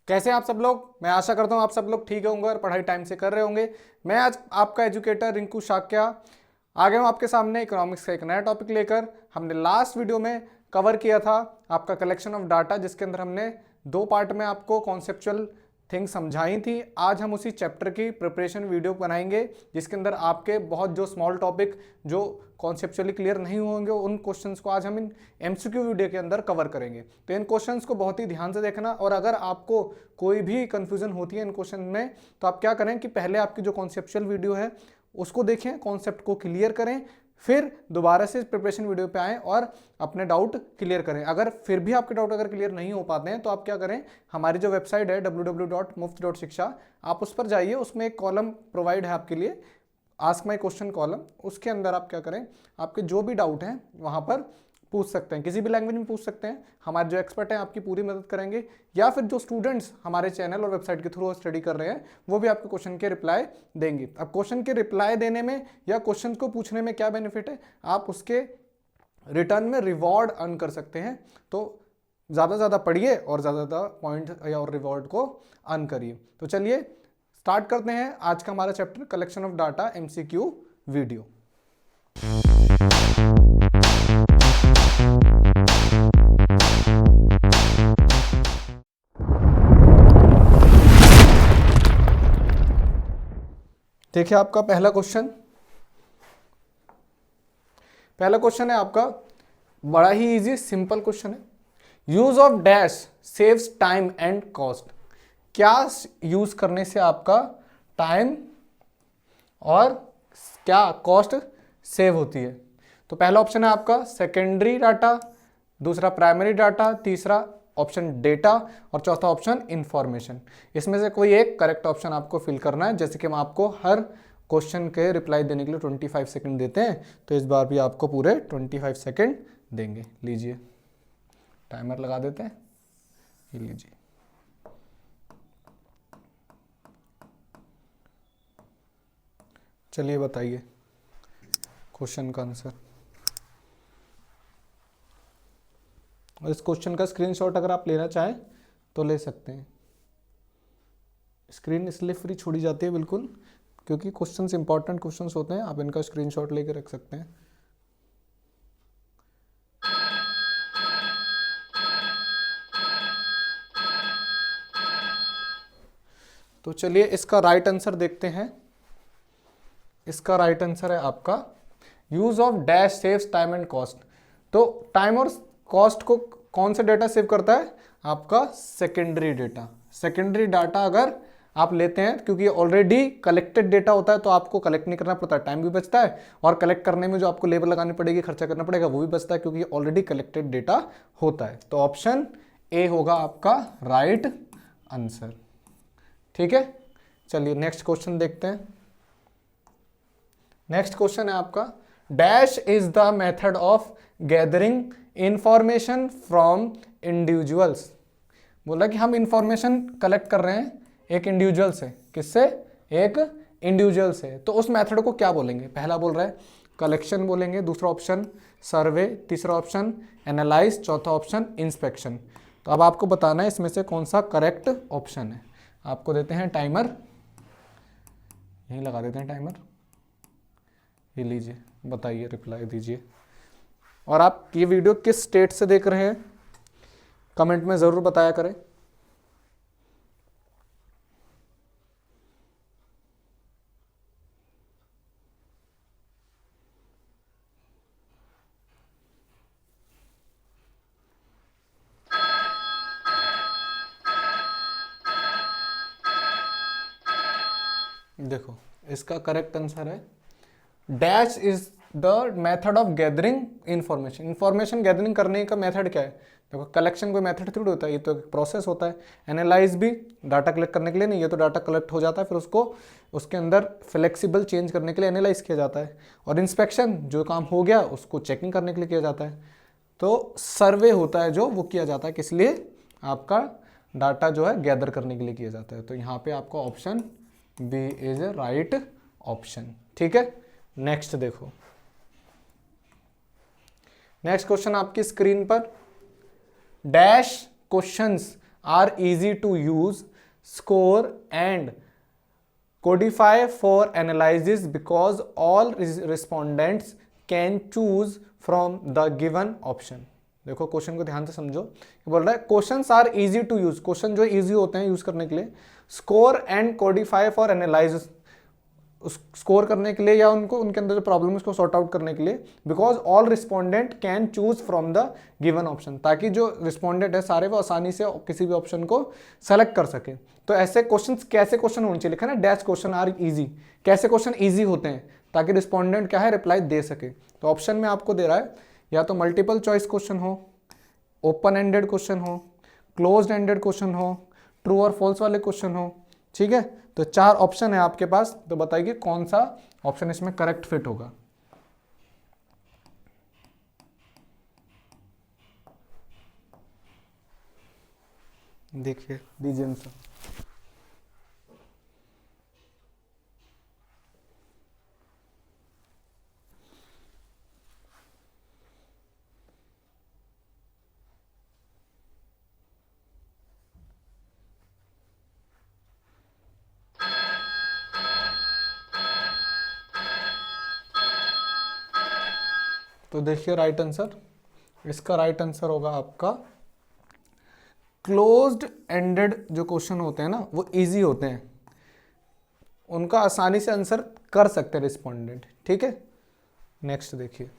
कैसे हैं आप सब लोग। मैं आशा करता हूं आप सब लोग ठीक होंगे और पढ़ाई टाइम से कर रहे होंगे। मैं आज आपका एजुकेटर रिंकू शाक्या आ गया हूं आपके सामने इकोनॉमिक्स का एक नया टॉपिक लेकर। हमने लास्ट वीडियो में कवर किया था आपका कलेक्शन ऑफ डाटा, जिसके अंदर हमने दो पार्ट में आपको कॉन्सेप्चुअल थिंग समझाई थी। आज हम उसी चैप्टर की प्रिपरेशन वीडियो बनाएंगे, जिसके अंदर आपके बहुत जो स्मॉल टॉपिक जो कॉन्सेप्चुअली क्लियर नहीं होंगे उन क्वेश्चंस को आज हम इन एमसीक्यू वीडियो के अंदर कवर करेंगे। तो इन क्वेश्चंस को बहुत ही ध्यान से देखना, और अगर आपको कोई भी कंफ्यूजन होती है इन क्वेश्चन में तो आप क्या करें कि पहले आपकी जो कॉन्सेप्चुअल वीडियो है उसको देखें, कॉन्सेप्ट को क्लियर करें, फिर दोबारा से प्रिपरेशन वीडियो पे आएँ और अपने डाउट क्लियर करें। अगर फिर भी आपके डाउट अगर क्लियर नहीं हो पाते हैं तो आप क्या करें, हमारी जो वेबसाइट है www.muft.shiksha, आप उस पर जाइए। उसमें एक कॉलम प्रोवाइड है आपके लिए, आस्क माई क्वेश्चन कॉलम। उसके अंदर आप क्या करें, आपके जो भी डाउट हैं वहाँ पर पूछ सकते हैं, किसी भी लैंग्वेज में पूछ सकते हैं। हमारे जो एक्सपर्ट हैं आपकी पूरी मदद करेंगे, या फिर जो स्टूडेंट्स हमारे चैनल और वेबसाइट के थ्रू स्टडी कर रहे हैं वो भी आपके क्वेश्चन के रिप्लाई देंगे। अब क्वेश्चन के रिप्लाई देने में या क्वेश्चन को पूछने में क्या बेनिफिट है, आप उसके रिटर्न में रिवॉर्ड अर्न कर सकते हैं। तो ज़्यादा से ज़्यादा पढ़िए और ज़्यादा ज़्यादा पॉइंट या और रिवॉर्ड को अर्न करिए। तो चलिए स्टार्ट करते हैं आज का हमारा chapter collection of data MCQ video. देखिए आपका पहला क्वेश्चन है आपका, बड़ा ही इजी सिंपल क्वेश्चन है। Use of dash saves time and cost. क्या यूज करने से आपका टाइम और क्या कॉस्ट सेव होती है? तो पहला ऑप्शन है आपका सेकेंडरी डाटा, दूसरा प्राइमरी डाटा, तीसरा ऑप्शन डेटा और चौथा ऑप्शन इंफॉर्मेशन। इसमें से कोई एक करेक्ट ऑप्शन आपको फिल करना है। जैसे कि हम आपको हर क्वेश्चन के रिप्लाई देने के लिए 25 सेकंड देते हैं, तो इस बार भी आपको पूरे 25 सेकंड देंगे। लीजिए टाइमर लगा देते हैं, ये लीजिए। चलिए बताइए क्वेश्चन का आंसर। और इस क्वेश्चन का स्क्रीनशॉट अगर आप लेना चाहें तो ले सकते हैं। स्क्रीन इसलिए फ्री छोड़ी जाती है बिल्कुल, क्योंकि क्वेश्चंस इंपॉर्टेंट क्वेश्चंस होते हैं। आप इनका स्क्रीनशॉट लेके रख सकते हैं। तो चलिए इसका राइट आंसर देखते हैं। इसका राइट आंसर है आपका use of dash saves time and cost. तो टाइम और कॉस्ट को कौन सा डेटा सेव करता है? आपका सेकेंडरी डेटा। सेकेंडरी डाटा अगर आप लेते हैं, क्योंकि ऑलरेडी कलेक्टेड डेटा होता है तो आपको कलेक्ट नहीं करना पड़ता, टाइम भी बचता है, और कलेक्ट करने में जो आपको लेबर लगानी पड़ेगी, खर्चा करना पड़ेगा, वो भी बचता है, क्योंकि ऑलरेडी कलेक्टेड डेटा होता है। तो ऑप्शन ए होगा आपका राइट आंसर। ठीक है, चलिए नेक्स्ट क्वेश्चन देखते हैं। नेक्स्ट क्वेश्चन है आपका dash is the method of gathering information from individuals. बोला कि हम इंफॉर्मेशन कलेक्ट कर रहे हैं एक इंडिविजुअल से। किससे? एक इंडिविजुअल से। तो उस मेथड को क्या बोलेंगे? पहला बोल रहा है कलेक्शन बोलेंगे, दूसरा ऑप्शन सर्वे, तीसरा ऑप्शन एनालाइज, चौथा ऑप्शन इंस्पेक्शन। तो अब आपको बताना है इसमें से कौन सा करेक्ट ऑप्शन है। आपको देते हैं टाइमर, यहीं लगा देते हैं टाइमर। ये लीजिए, बताइए, रिप्लाई दीजिए। और आप ये वीडियो किस स्टेट से देख रहे हैं कमेंट में ज़रूर बताया करें। देखो इसका करेक्ट आंसर है dash is the method of gathering information. Information gathering करने का मेथड क्या है? देखो कलेक्शन कोई मेथड थोड़ी होता है, ये तो एक प्रोसेस होता है। एनालाइज भी डाटा कलेक्ट करने के लिए नहीं, ये तो डाटा कलेक्ट हो जाता है, फिर उसको उसके अंदर फ्लेक्सिबल चेंज करने के लिए एनालाइज किया जाता है। और इंस्पेक्शन जो काम हो गया उसको चेकिंग करने के लिए किया जाता है। तो सर्वे होता है जो वो किया जाता है किस लिए? आपका डाटा जो है गैदर करने के लिए किया जाता है। तो यहाँ पे आपका option B is a right option. ठीक है, नेक्स्ट देखो। नेक्स्ट क्वेश्चन आपकी स्क्रीन पर, dash questions are easy to use, score and codify for analysis because all respondents can choose from the given option। देखो क्वेश्चन को ध्यान से समझो, बोल रहा है questions are easy to use, question जो इजी होते हैं यूज करने के लिए, score and codify for analysis, score करने के लिए या उनको उनके अंदर जो प्रॉब्लम है उसको सॉर्ट आउट करने के लिए, because all respondent can choose from the given option, ताकि जो रिस्पोंडेंट है सारे वो आसानी से किसी भी ऑप्शन को सेलेक्ट कर सके। तो ऐसे क्वेश्चन, कैसे क्वेश्चन होने चाहिए, लिखा ना डैश क्वेश्चन आर इजी, कैसे क्वेश्चन इजी होते हैं ताकि रिस्पोंडेंट क्या है रिप्लाई दे सके। तो ऑप्शन में आपको दे रहा है या तो मल्टीपल चॉइस क्वेश्चन हो, ओपन एंडेड क्वेश्चन हो, क्लोज्ड एंडेड क्वेश्चन हो, ट्रू और फॉल्स वाले क्वेश्चन हो। ठीक है, तो 4 ऑप्शन है आपके पास, तो बताइए कौन सा ऑप्शन इसमें करेक्ट फिट होगा। देखिए दीजिए आंसर। तो देखिए राइट आंसर, इसका राइट आंसर होगा आपका क्लोज्ड एंडेड। जो क्वेश्चन होते हैं ना वो इजी होते हैं, उनका आसानी से आंसर कर सकते हैं रिस्पोंडेंट। ठीक है, नेक्स्ट देखिए,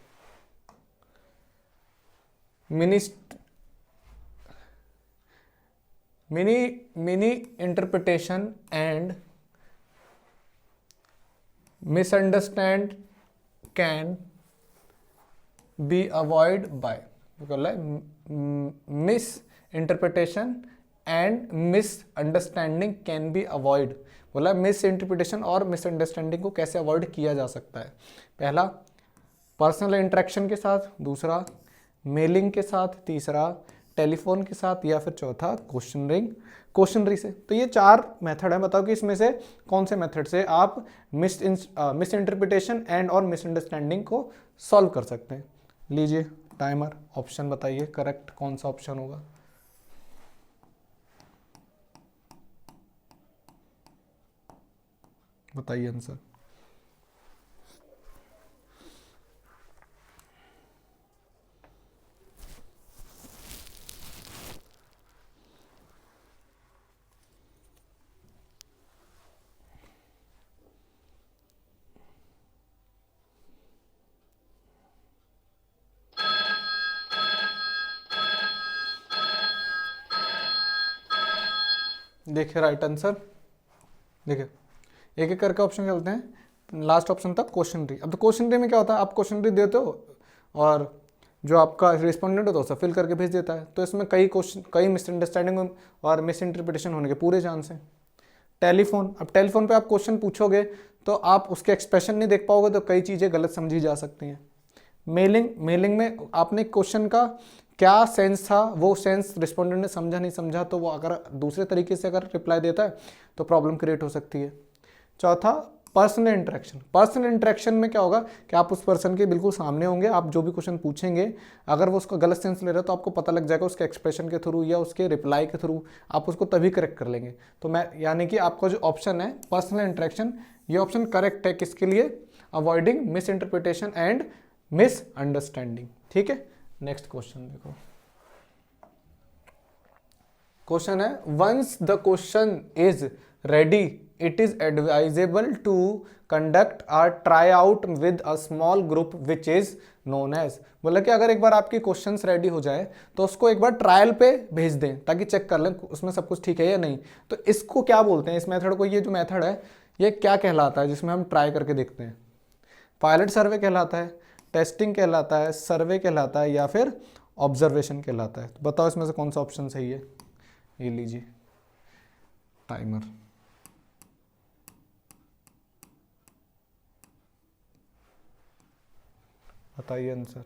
mini interpretation and misunderstand can be avoid by, miss interpretation and misunderstanding can be avoid, बोला मिस इंटरप्रिटेशन और मिसअंडरस्टैंडिंग को कैसे अवॉइड किया जा सकता है। पहला पर्सनल इंटरेक्शन के साथ, दूसरा मेलिंग के साथ, तीसरा टेलीफोन के साथ, या फिर चौथा क्वेश्चनरी से। तो ये 4 मेथड है, बताओ कि इसमें से कौन से मेथड से आप मिस इंटरप्रिटेशन एंड और मिसअंडरस्टैंडिंग को सॉल्व कर सकते हैं। लीजिए टाइमर, ऑप्शन बताइए करेक्ट कौन सा ऑप्शन होगा। बताइए आंसर। देखिए राइट आंसर, देखिए एक एक करके ऑप्शन चलते हैं, लास्ट ऑप्शन था क्वेश्चनरी। अब तो क्वेश्चनरी में क्या होता है, आप क्वेश्चनरी देते हो और जो आपका रिस्पोंडेंट होता है उसे फिल करके भेज देता है, तो इसमें कई मिसअंडरस्टैंडिंग और मिस इंटरप्रिटेशन होने के पूरे चांस हैं। टेलीफोन, अब टेलीफोन पे आप क्वेश्चन पूछोगे तो आप उसके एक्सप्रेशन नहीं देख पाओगे, तो कई चीज़ें गलत समझी जा सकती हैं। मेलिंग में आपने क्वेश्चन का क्या सेंस था, वो सेंस रिस्पोंडेंट ने समझा नहीं समझा, तो वो अगर दूसरे तरीके से अगर रिप्लाई देता है तो प्रॉब्लम क्रिएट हो सकती है। चौथा पर्सनल इंटरेक्शन में क्या होगा कि आप उस पर्सन के बिल्कुल सामने होंगे, आप जो भी क्वेश्चन पूछेंगे अगर वो उसका गलत सेंस ले रहा है तो आपको पता लग जाएगा उसके एक्सप्रेशन के थ्रू या उसके रिप्लाई के थ्रू, आप उसको तभी करेक्ट कर लेंगे। तो मैं यानी कि आपका जो ऑप्शन है पर्सनल इंटरेक्शन, ये ऑप्शन करेक्ट है किसके लिए, avoiding misinterpretation and misunderstanding. ठीक है, नेक्स्ट क्वेश्चन देखो। क्वेश्चन है once the question is ready it is advisable to conduct a try out with a small group which is known as, बोला कि अगर एक बार आपकी क्वेश्चंस रेडी हो जाए तो उसको एक बार ट्रायल पे भेज दें ताकि चेक कर लें उसमें सब कुछ ठीक है या नहीं। तो इसको क्या बोलते हैं, इस मेथड को, ये जो मेथड है ये क्या कहलाता है जिसमें हम ट्राई करके देखते हैं। पायलट सर्वे कहलाता है, टेस्टिंग कहलाता है, सर्वे कहलाता है, या फिर ऑब्जर्वेशन कहलाता है। तो बताओ इसमें से कौन सा ऑप्शन सही है। ये लीजिए टाइमर, बताइए आंसर।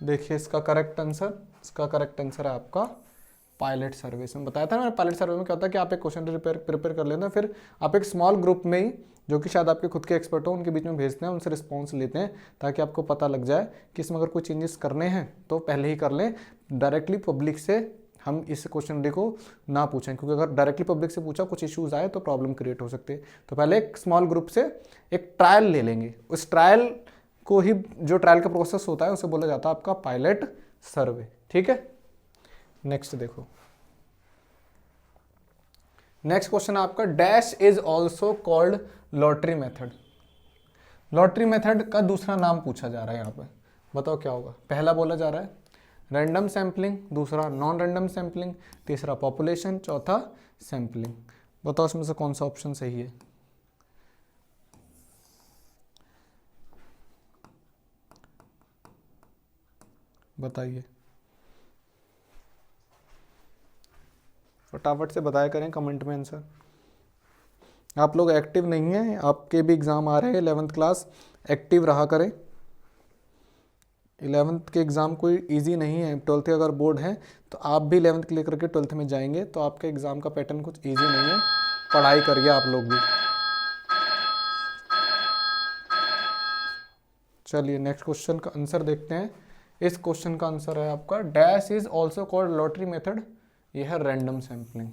देखिए इसका करेक्ट आंसर है आपका पायलट सर्वे। में बताया था मैंने, पायलट सर्वे में क्या होता है कि आप एक क्वेश्चन प्रिपेयर कर लेते हैं, फिर आप एक स्मॉल ग्रुप में ही, जो कि शायद आपके खुद के एक्सपर्ट हो, उनके बीच में भेजते हैं, उनसे रिस्पॉन्स लेते हैं, ताकि आपको पता लग जाए कि इसमें अगर कोई चेंजेस करने हैं तो पहले ही कर लें, डायरेक्टली पब्लिक से हम इस क्वेश्चन को ना पूछें, क्योंकि अगर डायरेक्टली पब्लिक से पूछा कुछ इश्यूज आए तो प्रॉब्लम क्रिएट हो सकती है। तो पहले एक स्मॉल ग्रुप से एक ट्रायल ले लेंगे, उस ट्रायल को ही, जो ट्रायल का प्रोसेस होता है उसे बोला जाता है आपका पायलट सर्वे। ठीक है, नेक्स्ट देखो, नेक्स्ट क्वेश्चन आपका dash is also called lottery method. Lottery method का दूसरा नाम पूछा जा रहा है यहाँ पे, बताओ क्या होगा। पहला बोला जा रहा है रैंडम सैम्पलिंग, दूसरा नॉन रैंडम सैम्पलिंग, तीसरा पॉपुलेशन, चौथा सैम्पलिंग। बताओ इसमें से कौन सा ऑप्शन सही है। बताइए, फटाफट से बताया करें कमेंट में आंसर। आप लोग एक्टिव नहीं हैं, आपके भी एग्ज़ाम आ रहे हैं 11th क्लास, एक्टिव रहा करें। 11th के एग्ज़ाम कोई इजी नहीं है, 12th के अगर बोर्ड है तो आप भी 11th क्लियर करके 12th में जाएंगे, तो आपके एग्ज़ाम का पैटर्न कुछ इजी नहीं है, पढ़ाई करिए आप लोग भी। चलिए नेक्स्ट क्वेश्चन का आंसर देखते हैं। इस क्वेश्चन का आंसर है आपका dash is also called lottery method, यह है रैंडम सैम्पलिंग।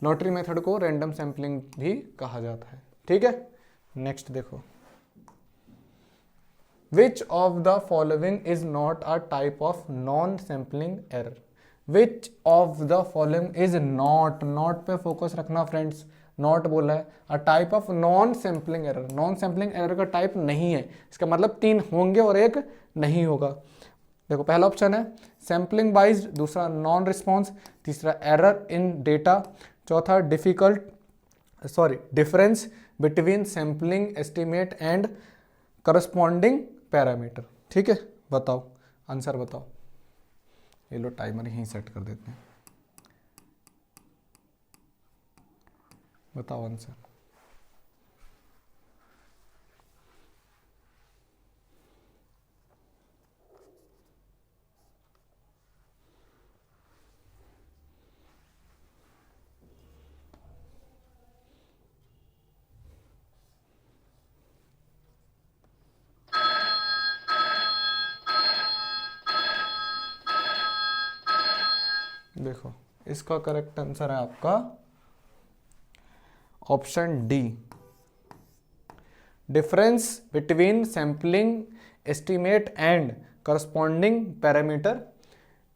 लॉटरी मेथड को रैंडम सैम्पलिंग भी कहा जाता है। ठीक है, नेक्स्ट देखो, which of the following is not a type of non sampling error. Which of the following is not, not पे फोकस रखना फ्रेंड्स, नॉट बोला है, a type of non sampling error. Non sampling error का type नहीं है, इसका मतलब 3 होंगे और 1 नहीं होगा। देखो पहला ऑप्शन है सैम्पलिंग बाइज, दूसरा नॉन रिस्पॉन्स, तीसरा एरर इन डेटा, चौथा difference between sampling estimate and corresponding parameter. ठीक है, बताओ आंसर बताओ। ये लो टाइमर यहीं सेट कर देते हैं, बताओ आंसर। देखो इसका करेक्ट आंसर है आपका option D, difference between sampling estimate and corresponding parameter.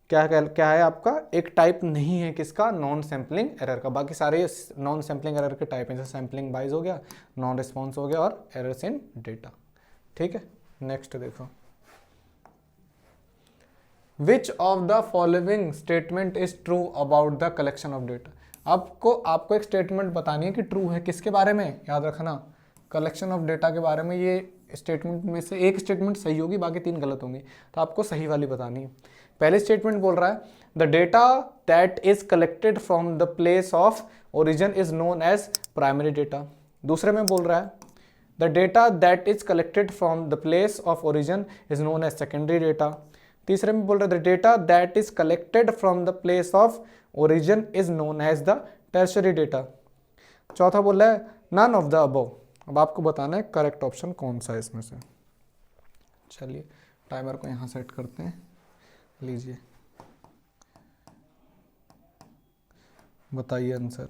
क्या है आपका, एक टाइप नहीं है किसका, नॉन सैम्पलिंग एरर का। बाकी सारे नॉन सैम्पलिंग एरर के टाइप हैं, जैसे सैम्पलिंग बाइज हो गया, नॉन रिस्पॉन्स हो गया और एरर्स इन डेटा। ठीक है, नेक्स्ट देखो, which of the following statement is true about the collection of data. आपको एक स्टेटमेंट बतानी है कि ट्रू है किसके बारे में, याद रखना कलेक्शन ऑफ डेटा के बारे में। ये स्टेटमेंट में से एक स्टेटमेंट सही होगी, बाकी 3 गलत होंगी, तो आपको सही वाली बतानी है। पहले स्टेटमेंट बोल रहा है the data that is collected from the place of origin is known as primary data. दूसरे में बोल रहा है the data that is collected from the place of origin is known as secondary data. तीसरे में बोल रहा है the data that is collected from the place of origin is known as the tertiary data. चौथा बोल रहा है none of the above. अब आपको बताना है करेक्ट ऑप्शन कौन सा है इसमें से। चलिए टाइमर को यहाँ सेट करते हैं, लीजिए बताइए आंसर।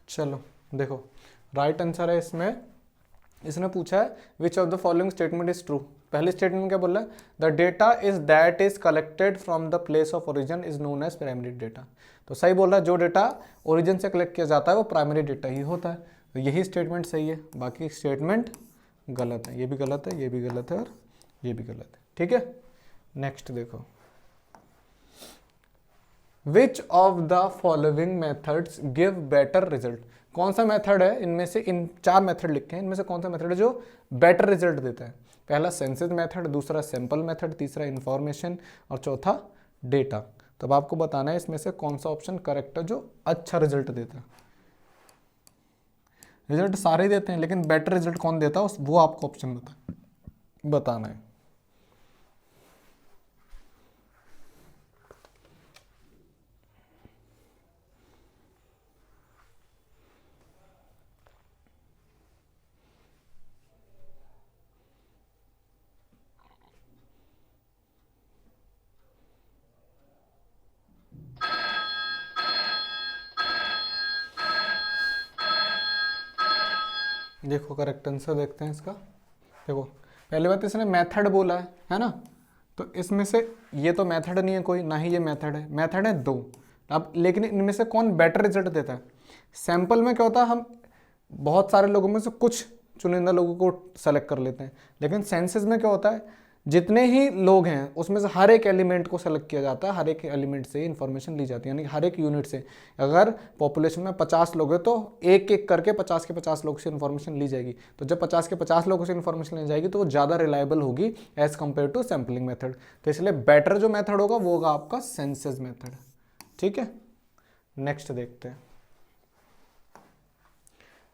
चलो देखो राइट आंसर है इसमें, इसने पूछा है which of the following statement is true. पहले स्टेटमेंट में क्या बोल रहा है the data is that is collected from the place of origin is known as primary data. तो सही बोल रहा है, जो डेटा ओरिजिन से कलेक्ट किया जाता है वो प्राइमरी डेटा ही होता है, तो यही स्टेटमेंट सही है, बाकी स्टेटमेंट गलत है। ये भी गलत है, ये भी गलत है और ये भी गलत है। ठीक है, नेक्स्ट देखो, which of the following methods give better result? कौन सा मेथड है इनमें से, इन चार मेथड लिखे हैं, इनमें से कौन सा मेथड है जो बेटर रिजल्ट देता है? पहला सेंसिस मेथड, दूसरा सैंपल मेथड, तीसरा इंफॉर्मेशन और चौथा डेटा। तो अब आपको बताना है इसमें से कौन सा ऑप्शन करेक्ट है जो अच्छा रिजल्ट देता है। रिजल्ट सारे ही देते हैं लेकिन बेटर रिजल्ट कौन देता है वो आपको ऑप्शन बताना है। देखो करेक्ट आंसर देखते हैं इसका। देखो पहली बात इसने मेथड बोला है ना, तो इसमें से ये तो मेथड नहीं है कोई, ना ही ये मेथड है दो। अब लेकिन इनमें से कौन बेटर रिजल्ट देता है? सैंपल में क्या होता है, हम बहुत सारे लोगों में से कुछ चुनिंदा लोगों को सेलेक्ट कर लेते हैं, लेकिन सेंसस में क्या होता है, जितने ही लोग हैं उसमें से हर एक एलिमेंट को सेलेक्ट किया जाता है, हर एक एलिमेंट से इंफॉर्मेशन ली जाती है, यानी हर एक यूनिट से। अगर पॉपुलेशन में 50 लोग हैं तो एक एक करके 50 के 50 लोग से इन्फॉर्मेशन ली जाएगी। तो जब 50 के 50 लोगों से इन्फॉर्मेशन ली जाएगी तो वो ज़्यादा रिलायबल होगी as compare to sampling method. तो इसलिए बेटर जो मेथड होगा वो होगा आपका सेंसस मेथड। ठीक है, नेक्स्ट देखते हैं।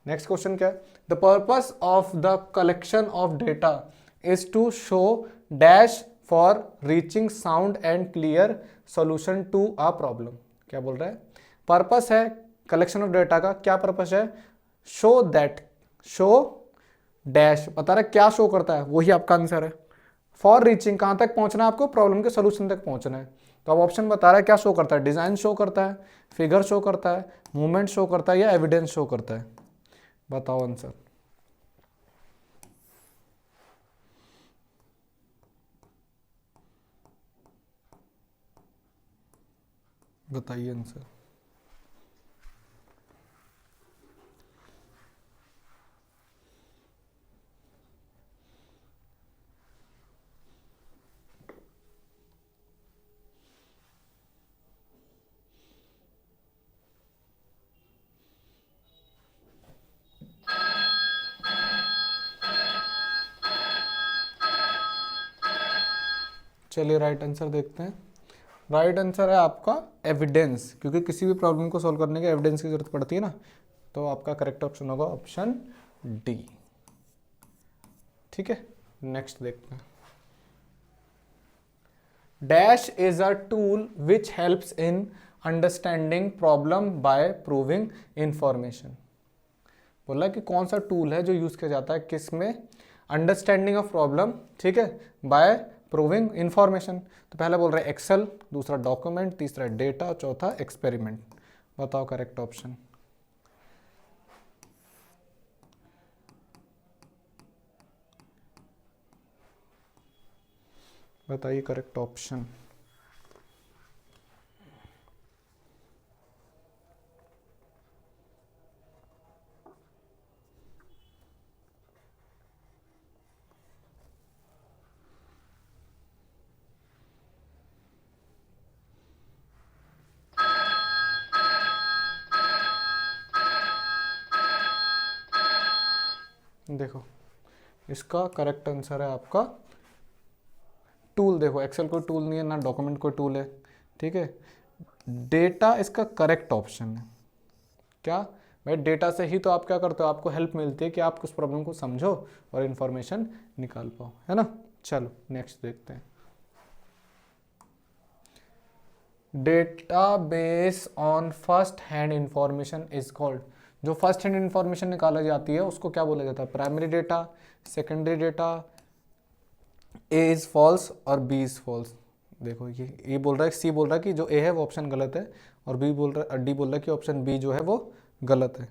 नेक्स्ट क्वेश्चन क्या है? The purpose of the collection of data is to show dash for reaching sound and clear solution to a problem. क्या बोल रहा है? पर्पस है कलेक्शन ऑफ डेटा का, क्या पर्पस है? शो दैट, शो डैश बता रहा है क्या शो करता है, वही आपका आंसर है। फॉर रीचिंग कहां तक पहुंचना है आपको? प्रॉब्लम के सोल्यूशन तक पहुंचना है। तो अब ऑप्शन बता रहा है क्या शो करता है? डिजाइन शो करता है, फिगर शो करता है, मूवमेंट शो करता है या एविडेंस शो करता है? बताओ आंसर, बताइए आंसर। चलिए राइट आंसर देखते हैं। राइट आंसर है आपका एविडेंस, क्योंकि किसी भी प्रॉब्लम को सॉल्व करने के एविडेंस की जरूरत पड़ती है ना। तो आपका करेक्ट ऑप्शन होगा ऑप्शन डी। ठीक है, नेक्स्ट देखते हैं। Dash is a tool which helps in understanding problem by proving information. बोला कि कौन सा टूल है जो यूज किया जाता है किस में? अंडरस्टैंडिंग ऑफ प्रॉब्लम, ठीक है, बाय प्रूविंग इंफॉर्मेशन। तो पहला बोल रहा है एक्सेल, दूसरा डॉक्यूमेंट, तीसरा डेटा, चौथा एक्सपेरिमेंट। बताओ करेक्ट ऑप्शन। बताइए करेक्ट ऑप्शन। देखो इसका करेक्ट आंसर है आपका टूल। देखो एक्सेल कोई टूल नहीं है, ना डॉक्यूमेंट कोई टूल है, ठीक है। डेटा इसका करेक्ट ऑप्शन है। क्या भाई, डेटा से ही तो आप क्या करते हो, आपको हेल्प मिलती है कि आप उस प्रॉब्लम को समझो और इंफॉर्मेशन निकाल पाओ, है ना। चलो नेक्स्ट देखते हैं। Database on first hand information is called. जो फर्स्ट हैंड इंफॉर्मेशन निकाला जाती है उसको क्या बोला जाता है? Primary data, secondary data, A is false और बी इज फॉल्स। देखो ये बोल रहा है, सी बोल रहा है कि जो ए है वो ऑप्शन गलत है, और बी बोल रहा है, डी बोल रहा है कि ऑप्शन बी जो है वो गलत है।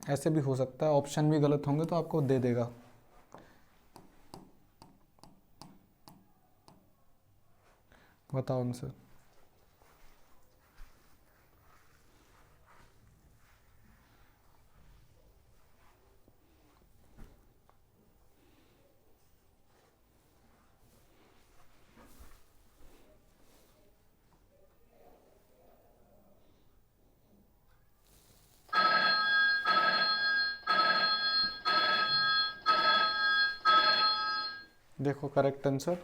ऐसे भी हो सकता है ऑप्शन भी गलत होंगे तो आपको दे देगा। बताओ आंसर। देखो करेक्ट आंसर,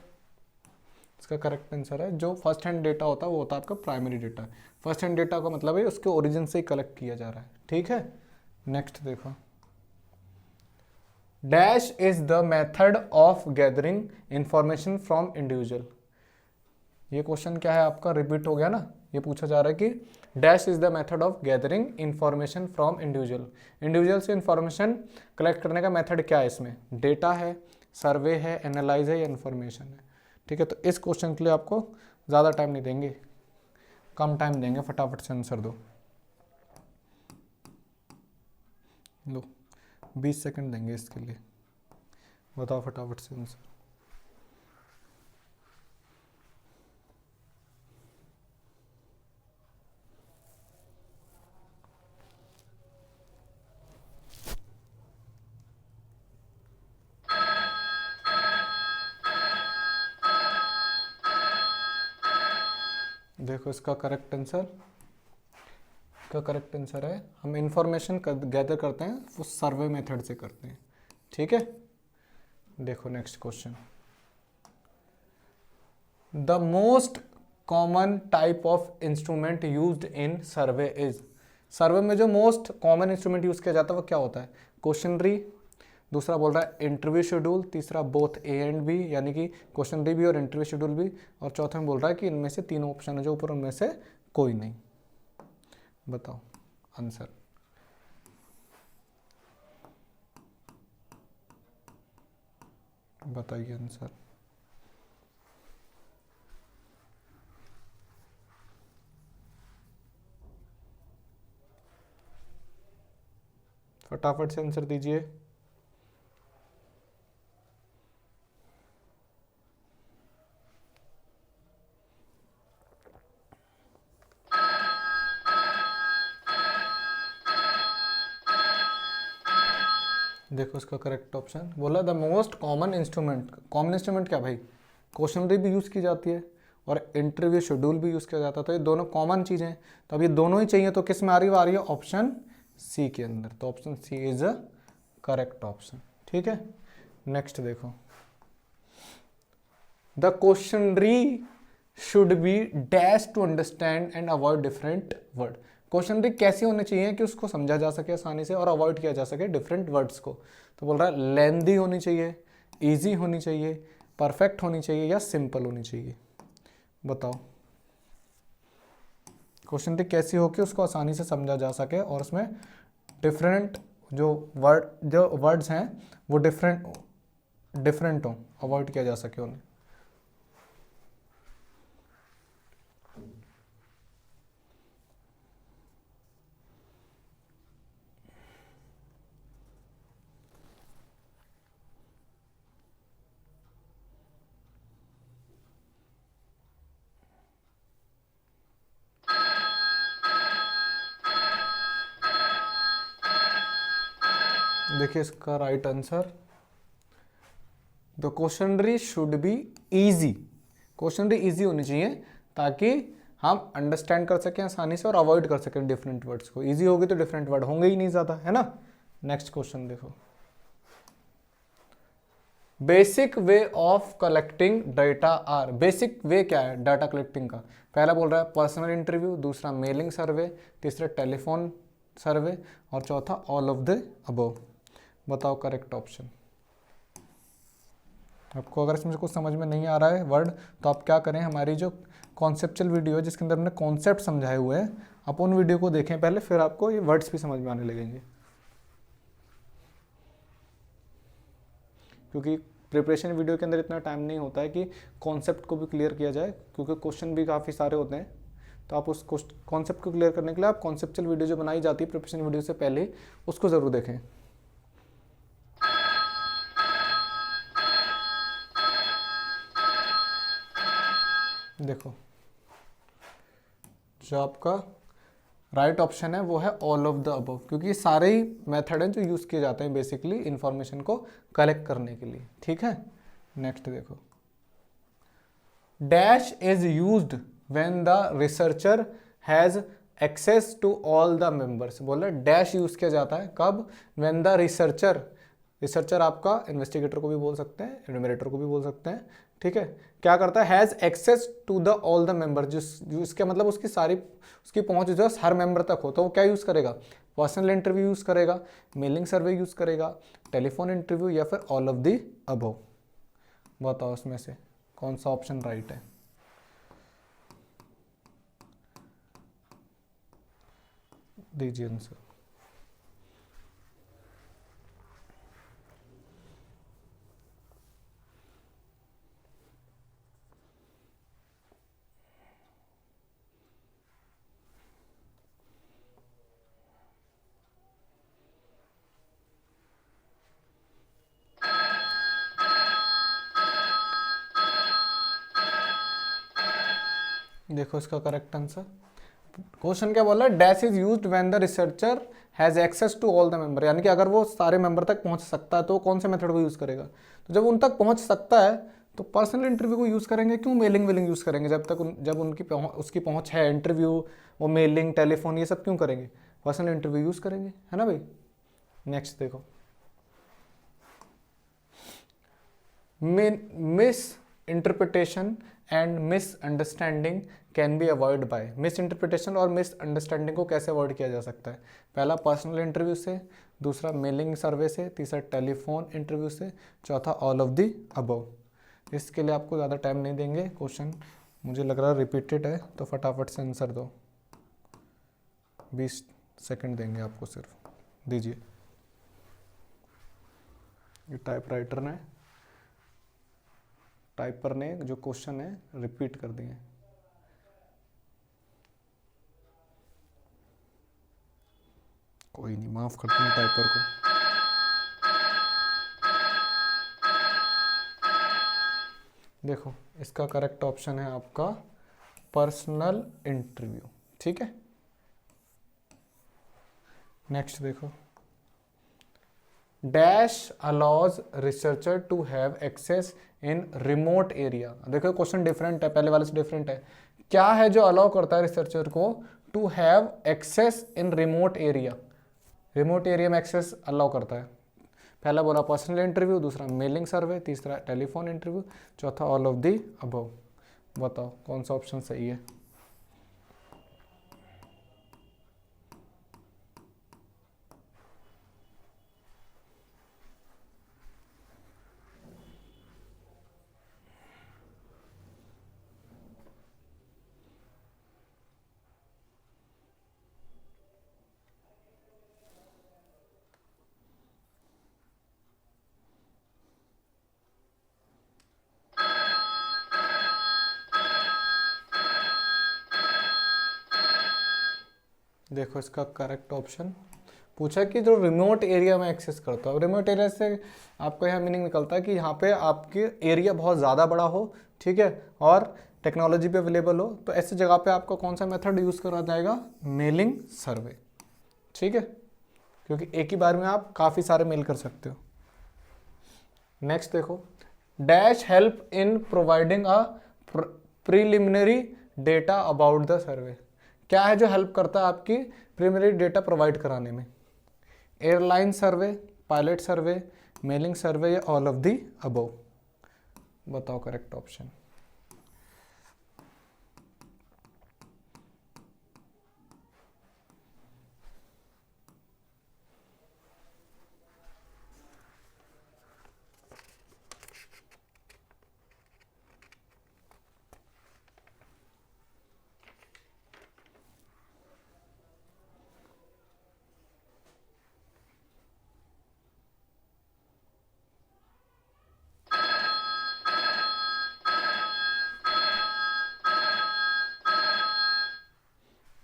इसका करेक्ट आंसर है जो फर्स्ट हैंड डेटा होता है वो होता है आपका primary data. First hand data का मतलब है उसके ओरिजिन से ही कलेक्ट किया जा रहा है, ठीक है। नेक्स्ट देखो, dash is the method of gathering information from individual. ये क्वेश्चन क्या है आपका, रिपीट हो गया ना। ये पूछा जा रहा है कि dash is the method of gathering information from individual, individual से इंफॉर्मेशन कलेक्ट करने का मेथड क्या है, इसमें डेटा है, सर्वे है, एनालाइज है या इन्फॉर्मेशन है, ठीक है। तो इस क्वेश्चन के लिए आपको ज़्यादा टाइम नहीं देंगे, कम टाइम देंगे, फटाफट से आंसर दो। लो 20 सेकंड देंगे इसके लिए, बताओ फटाफट से आंसर। देखो इसका करेक्ट आंसर, इसका करेक्ट आंसर है हम इंफॉर्मेशन गैदर करते हैं वो सर्वे मेथड से करते हैं, ठीक है। देखो next question, the most common type of instrument used in survey is. Survey में जो मोस्ट कॉमन इंस्ट्रूमेंट यूज किया जाता है वो क्या होता है, क्वेश्चनरी, दूसरा बोल रहा है इंटरव्यू शेड्यूल, तीसरा बोथ ए एंड बी यानी कि क्वेश्चनरी भी और इंटरव्यू शेड्यूल भी, और चौथे में बोल रहा है कि इनमें से तीनों ऑप्शन है जो ऊपर उनमें से कोई नहीं। बताओ आंसर। बताइए आंसर। फटाफट से आंसर दीजिए। देखो इसका करेक्ट ऑप्शन बोला the most common instrument. Common instrument क्या भाई, क्वेश्चनरी भी यूज़ की जाती है और इंटरव्यू शेड्यूल भी यूज़ किया जाता है, तो ये दोनों कॉमन चीज़ें हैं। तो अब ये दोनों ही चाहिए, तो किस में आ रही है ऑप्शन सी के अंदर। तो option C is a correct option, ठीक है। नेक्स्ट देखो, the questionnaire should be dash to understand and avoid different word. Questionnaire कैसी होनी चाहिए कि उसको समझा जा सके आसानी से और अवॉइड किया जा सके डिफरेंट वर्ड्स को। तो बोल रहा है लेंदी होनी चाहिए, इजी होनी चाहिए, परफेक्ट होनी चाहिए या सिंपल होनी चाहिए। बताओ क्वेश्चनरी कैसी हो कि उसको आसानी से समझा जा सके और उसमें डिफरेंट जो वर्ड्स हैं वो डिफरेंट हो, अवॉइड किया जा सके उन्हें। देखिए इसका right answer, the questionnaire should be easy. Questionnaire easy होनी चाहिए ताकि हम अंडरस्टैंड कर सकें आसानी से और अवॉइड कर सकें डिफरेंट वर्ड्स को। इजी होगी तो डिफरेंट वर्ड होंगे ही नहीं ज़्यादा, है ना। नेक्स्ट क्वेश्चन देखो, basic way of collecting data are. Basic way क्या है डाटा कलेक्टिंग का, पहला बोल रहा है पर्सनल इंटरव्यू, दूसरा मेलिंग सर्वे, तीसरा टेलीफोन सर्वे और चौथा ऑल ऑफ द अबव। बताओ करेक्ट ऑप्शन। आपको अगर इसमें कुछ समझ में नहीं आ रहा है वर्ड तो आप क्या करें, हमारी जो कॉन्सेप्चुअल वीडियो है जिसके अंदर हमने कॉन्सेप्ट समझाए हुए हैं, आप उन वीडियो को देखें पहले, फिर आपको ये वर्ड्स भी समझ में आने लगेंगे। क्योंकि प्रिपरेशन वीडियो के अंदर इतना टाइम नहीं होता है कि कॉन्सेप्ट को भी क्लियर किया जाए, क्योंकि क्वेश्चन भी काफ़ी सारे होते हैं। तो आप उस कॉन्सेप्ट को क्लियर करने के लिए आप कॉन्सेप्चुअल वीडियो जो बनाई जाती है प्रिपरेशन वीडियो से पहले उसको ज़रूर देखें। देखो जो आपका राइट ऑप्शन है वो है ऑल ऑफ द अबव, क्योंकि सारे ही मेथड हैं जो यूज़ किए जाते हैं बेसिकली इंफॉर्मेशन को कलेक्ट करने के लिए, ठीक है। नेक्स्ट देखो, dash is used when the researcher has access to all the members. बोला डैश यूज़ किया जाता है कब, व्हेन द रिसर्चर रिसर्चर आपका इन्वेस्टिगेटर को भी बोल सकते हैं, एन्यूमरेटर को भी बोल सकते हैं, ठीक है। क्या करता है, has access to the all the member, जो इसके मतलब उसकी पहुंच जो हर मेंबर तक हो, तो वो क्या यूज़ करेगा, पर्सनल इंटरव्यू यूज़ करेगा, मेलिंग सर्वे यूज़ करेगा, टेलीफोन इंटरव्यू, या फिर ऑल ऑफ द अबव। बताओ उसमें से कौन सा ऑप्शन राइट है। दीजिए आंसर। देखो इसका करेक्ट आंसर, क्वेश्चन क्या बोला, dash is used when the researcher has access to all the member, यानी कि अगर वो सारे मेंबर तक पहुंच सकता है तो कौन से मेथड को यूज करेगा, तो जब उन तक पहुंच सकता है तो पर्सनल इंटरव्यू को यूज करेंगे। क्यों मेलिंग वेलिंग यूज करेंगे, जब उसकी पहुंच है, इंटरव्यू, वो मेलिंग, टेलीफोन, ये सब क्यों करेंगे, पर्सनल इंटरव्यू यूज करेंगे, है ना भाई। नेक्स्ट देखो, miss interpretation and miss understanding can be avoid by, miss interpretation और मिस अंडरस्टैंडिंग को कैसे अवॉइड किया जा सकता है, पहला पर्सनल इंटरव्यू से, दूसरा मेलिंग सर्वे से, तीसरा टेलीफोन इंटरव्यू से, चौथा ऑल ऑफ द अबव। इसके लिए आपको ज़्यादा टाइम नहीं देंगे, क्वेश्चन मुझे लग रहा है रिपीटेड है, तो फटाफट से आंसर दो, 20 सेकंड देंगे आपको सिर्फ, दीजिए। ये टाइपर ने जो क्वेश्चन है रिपीट कर दिए। कोई नहीं, माफ करते हैं टाइपर को। देखो इसका करेक्ट ऑप्शन है आपका पर्सनल इंटरव्यू, ठीक है। नेक्स्ट देखो, dash allows researcher to have access in remote area. देखो क्वेश्चन डिफरेंट है, पहले वाले से डिफरेंट है। क्या है जो अलाउ करता है रिसर्चर को to have access in remote area, remote area में एक्सेस अलाउ करता है। पहला बोला पर्सनल इंटरव्यू, दूसरा मेलिंग सर्वे, तीसरा टेलीफोन इंटरव्यू, चौथा ऑल ऑफ दी अबव। बताओ कौन सा ऑप्शन सही है। देखो इसका करेक्ट ऑप्शन पूछा कि जो रिमोट एरिया में एक्सेस करता हो, रिमोट एरिया से आपको यह मीनिंग निकलता है कि यहाँ पे आपके एरिया बहुत ज़्यादा बड़ा हो, ठीक है, और टेक्नोलॉजी भी अवेलेबल हो, तो ऐसी जगह पे आपको कौन सा मेथड यूज़ करा जाएगा, मेलिंग सर्वे, ठीक है, क्योंकि एक ही बार में आप काफ़ी सारे मेल कर सकते हो। नेक्स्ट देखो, dash help in providing a preliminary data about the survey. क्या है जो हेल्प करता है आपकी प्रीलिमिनरी डेटा प्रोवाइड कराने में, एयरलाइन सर्वे, पायलट सर्वे, मेलिंग सर्वे, या ऑल ऑफ दी अबव। बताओ करेक्ट ऑप्शन।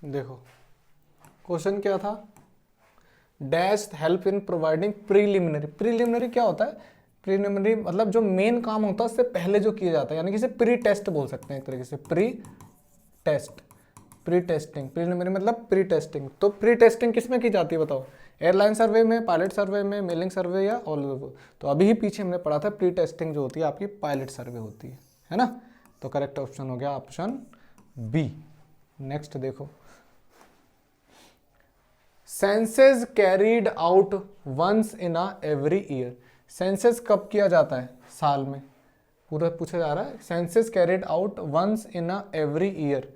देखो क्वेश्चन क्या था, dash help in providing preliminary. Preliminary क्या होता है, प्रीलिमिनरी मतलब जो मेन काम होता है उससे पहले जो किया जाता है, यानी कि इसे प्री टेस्ट बोल सकते हैं एक तरीके से, pre test, pre testing. Preliminary मतलब प्री टेस्टिंग। तो प्री टेस्टिंग किस में की जाती है बताओ, एयरलाइन सर्वे में, पायलट सर्वे में, मेलिंग सर्वे, या ऑल ओवर। तो अभी ही पीछे हमने पढ़ा था प्री टेस्टिंग जो होती है आपकी पायलट सर्वे होती है ना। तो करेक्ट ऑप्शन हो गया ऑप्शन बी। नेक्स्ट देखो, census carried out once in a every year. Census कब किया जाता है? साल में। पूरा पूछा जा रहा है, census carried out once in a every year,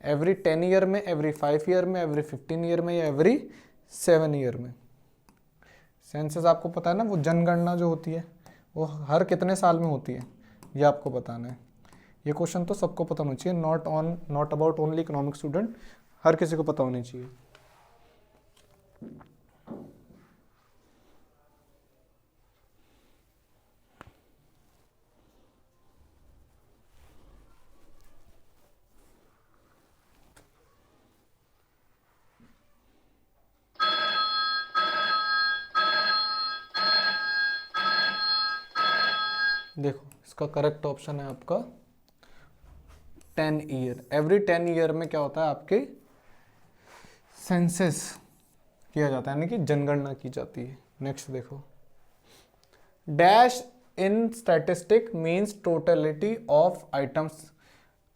every 10 year में, एवरी 5 ईयर में, एवरी 15 ईयर में, या एवरी 7 ईयर में। सेंसस आपको पता है ना, वो जनगणना जो होती है वो हर कितने साल में होती है, ये आपको बताना है। ये क्वेश्चन तो सबको पता होना चाहिए, not about only economic student, हर किसी को पता होनी चाहिए। देखो इसका करेक्ट ऑप्शन है आपका 10 ईयर। एवरी 10 ईयर में क्या होता है, आपके सेंसस किया जाता है, यानी कि जनगणना की जाती है। नेक्स्ट देखो, dash in statistic means totality of items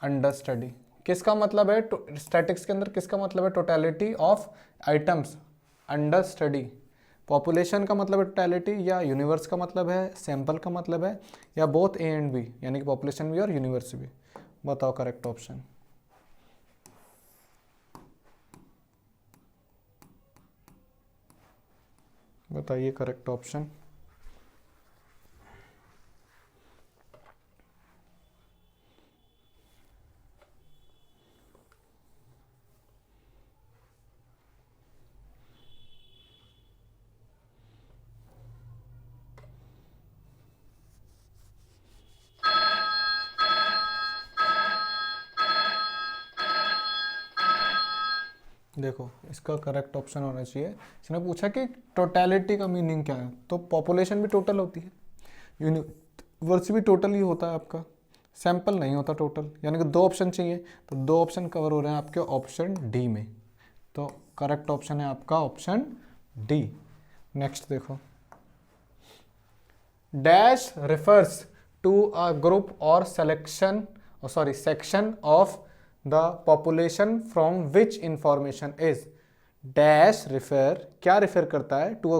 under study. किसका मतलब है, स्टैटिक्स के अंदर किसका मतलब है totality of items under study? Population का मतलब है टोटलिटी, या यूनिवर्स का मतलब है, सैंपल का मतलब है, या बोथ ए एंड बी, यानी कि पॉपुलेशन भी और यूनिवर्स भी? बताओ करेक्ट ऑप्शन। बताइए करेक्ट ऑप्शन। देखो इसका करेक्ट ऑप्शन होना चाहिए, इसने पूछा कि टोटलिटी का मीनिंग क्या है, तो पॉपुलेशन भी टोटल होती है, यूनिवर्स भी टोटल ही होता है आपका, सैंपल नहीं होता टोटल, यानी कि 2 ऑप्शन चाहिए, तो 2 ऑप्शन कवर हो रहे हैं आपके ऑप्शन डी में, तो करेक्ट ऑप्शन है आपका ऑप्शन डी। नेक्स्ट देखो, dash refers to a group और section of the population from which information is. Dash refer, क्या रेफर करता है, टू अ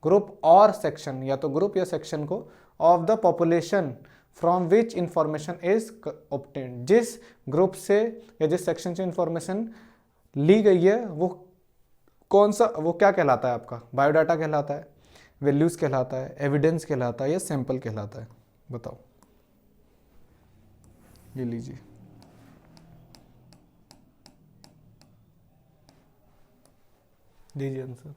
ग्रुप और सेक्शन, या तो ग्रुप या सेक्शन को, of the population from which information is obtained. जिस ग्रुप से या जिस सेक्शन से इंफॉर्मेशन ली गई है वो कौन सा, वो क्या कहलाता है आपका? बायोडाटा कहलाता है, वैल्यूज कहलाता है, एविडेंस कहलाता है, या सैंपल कहलाता है? बताओ। ये लीजिए, दीजिए आंसर।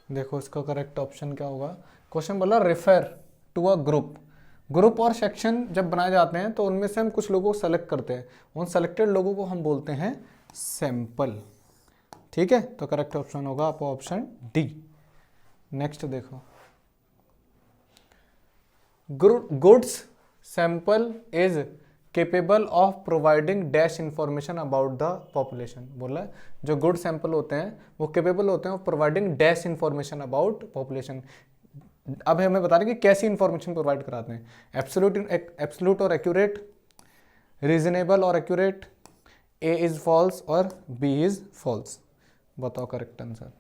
देखो इसका करेक्ट ऑप्शन क्या होगा, क्वेश्चन बोला रेफर टू अ ग्रुप और सेक्शन जब बनाए जाते हैं तो उनमें से हम कुछ लोगों को सेलेक्ट करते हैं, उन सेलेक्टेड लोगों को हम बोलते हैं सैंपल। ठीक है, तो करेक्ट ऑप्शन होगा आपका ऑप्शन डी। नेक्स्ट देखो, goods sample is capable of providing dash information about the population. बोला जो गुड सैंपल होते हैं वो केपेबल होते हैं of providing dash information about population. अब हमें बता रहे कि कैसी इंफॉर्मेशन प्रोवाइड कराते हैं, एब्सोल्यूट और एक्यूरेट, रीजनेबल और एक्यूरेट, ए इज फॉल्स और बी इज फॉल्स। बताओ करेक्ट आंसर।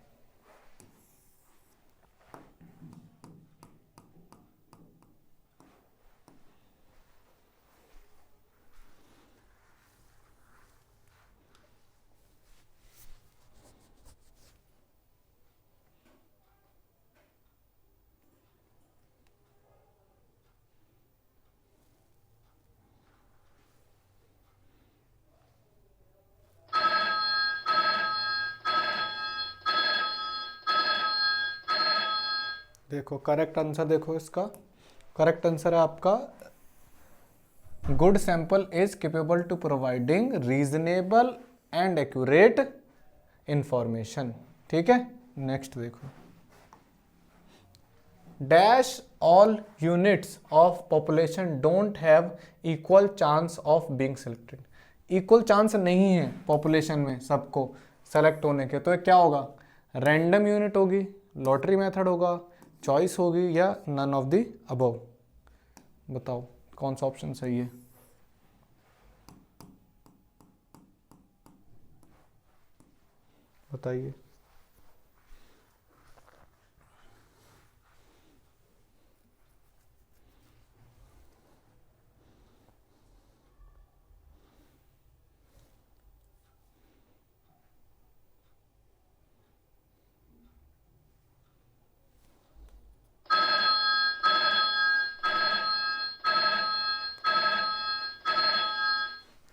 देखो करेक्ट आंसर, देखो इसका करेक्ट आंसर है आपका good sample is capable to providing reasonable and accurate information. ठीक है, नेक्स्ट देखो, dash all units of population don't have equal chance of being selected. Equal chance नहीं है पॉपुलेशन में सबको सेलेक्ट होने के, तो ये क्या होगा? रैंडम यूनिट होगी, लॉटरी मेथड होगा, चॉइस होगी, या नन ऑफ द अबव। बताओ कौन सा ऑप्शन सही है? बताइए।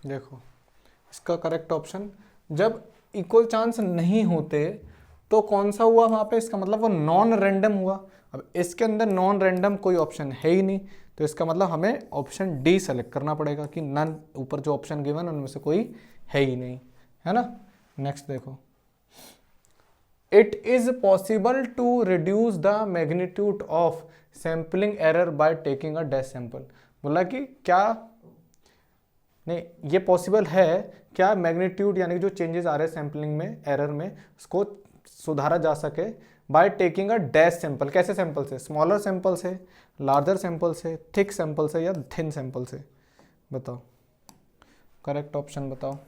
देखो इसका करेक्ट ऑप्शन, जब इक्वल चांस नहीं होते तो कौन सा हुआ वहां पे? इसका मतलब वो नॉन रैंडम हुआ। अब इसके अंदर नॉन रैंडम कोई ऑप्शन है ही नहीं, तो इसका मतलब हमें ऑप्शन डी सेलेक्ट करना पड़ेगा कि नन, ऊपर जो ऑप्शन गिवन उनमें से कोई है ही नहीं, है ना। नेक्स्ट देखो, it is possible to reduce the magnitude of sampling error by taking a dash sample. बोला कि क्या नहीं, ये पॉसिबल है क्या मैग्नीट्यूड यानी कि जो चेंजेस आ रहे हैं सैम्पलिंग में, एरर में, उसको सुधारा जा सके bye taking a dash sample. कैसे सैंपल से? स्मॉलर सैंपल से, लार्जर सैंपल से, थिक सैंपल से, या थिन सैंपल से? बताओ करेक्ट ऑप्शन बताओ।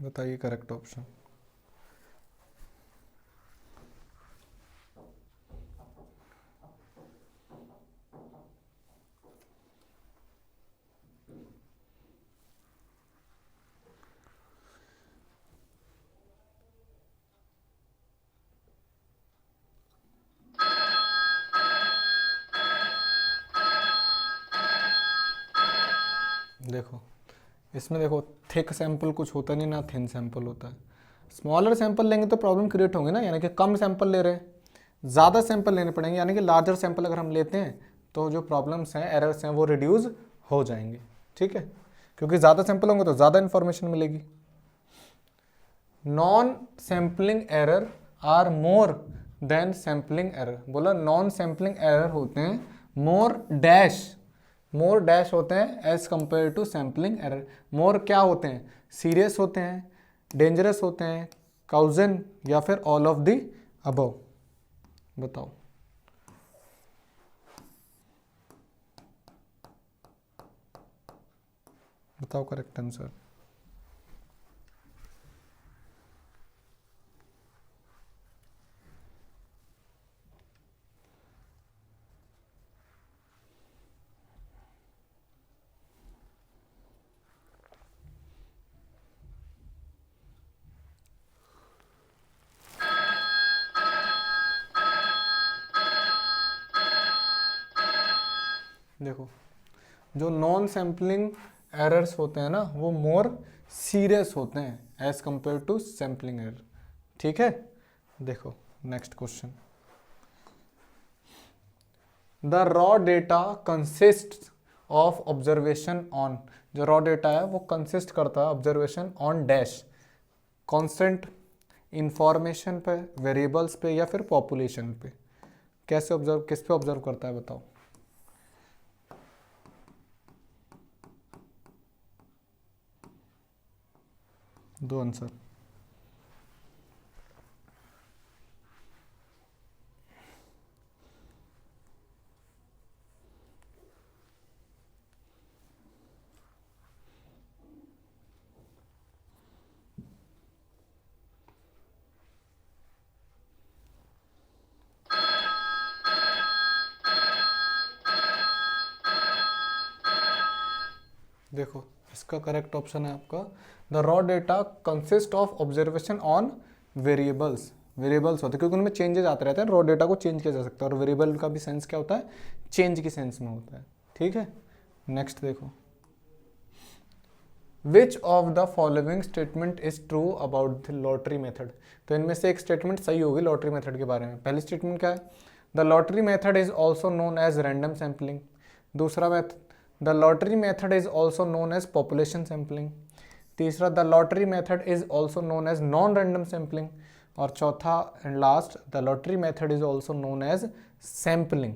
बताइए करेक्ट ऑप्शन। देखो इसमें देखो, थिक सैंपल कुछ होता नहीं ना, थिन सैंपल होता है। स्मॉलर सैंपल लेंगे तो प्रॉब्लम क्रिएट होंगे ना, यानी कि कम सैंपल ले रहे हैं, ज़्यादा सैंपल लेने पड़ेंगे, यानी कि लार्जर सैंपल अगर हम लेते हैं तो जो प्रॉब्लम्स हैं, एरर्स हैं, वो रिड्यूस हो जाएंगे। ठीक है, क्योंकि ज़्यादा सैंपल होंगे तो ज़्यादा इन्फॉर्मेशन मिलेगी। Non sampling error are more than sampling error. बोला नॉन सैम्पलिंग एरर होते हैं मोर डैश होते हैं as compare to sampling error. More क्या होते हैं? सीरियस होते हैं, डेंजरस होते हैं, काउजन, या फिर ऑल ऑफ द अबव। बताओ। बताओ करेक्ट आंसर। देखो जो नॉन सैम्पलिंग एरर्स होते हैं ना, वो मोर सीरियस होते हैं as compare to sampling error. ठीक है, देखो next question. The raw data consist of observation on. जो रॉ डेटा है वो कंसिस्ट करता है observation on dash, constant, information पे, वेरिएबल्स पे, या फिर पॉपुलेशन पे। कैसे ऑब्जर्व, किस पे ऑब्जर्व करता है? बताओ। दो आंसर। देखो इसका करेक्ट ऑप्शन है आपका, the raw data consist of observation on variables. Variables होते हैं क्योंकि उनमें चेंजेस आते रहते हैं, रॉ डेटा को चेंज किया जा सकता है, और वेरिएबल का भी सेंस क्या होता है? चेंज की सेंस में होता है। ठीक है, नेक्स्ट देखो, which of the following statement is true about the lottery method. तो इनमें से एक स्टेटमेंट सही होगी लॉटरी मेथड के बारे में। पहली स्टेटमेंट क्या है? The lottery method is also known as random sampling. दूसरा method, the lottery method is also known as population sampling. तीसरा, the lottery method is also known as non random sampling. और चौथा and last, the lottery method is also known as sampling.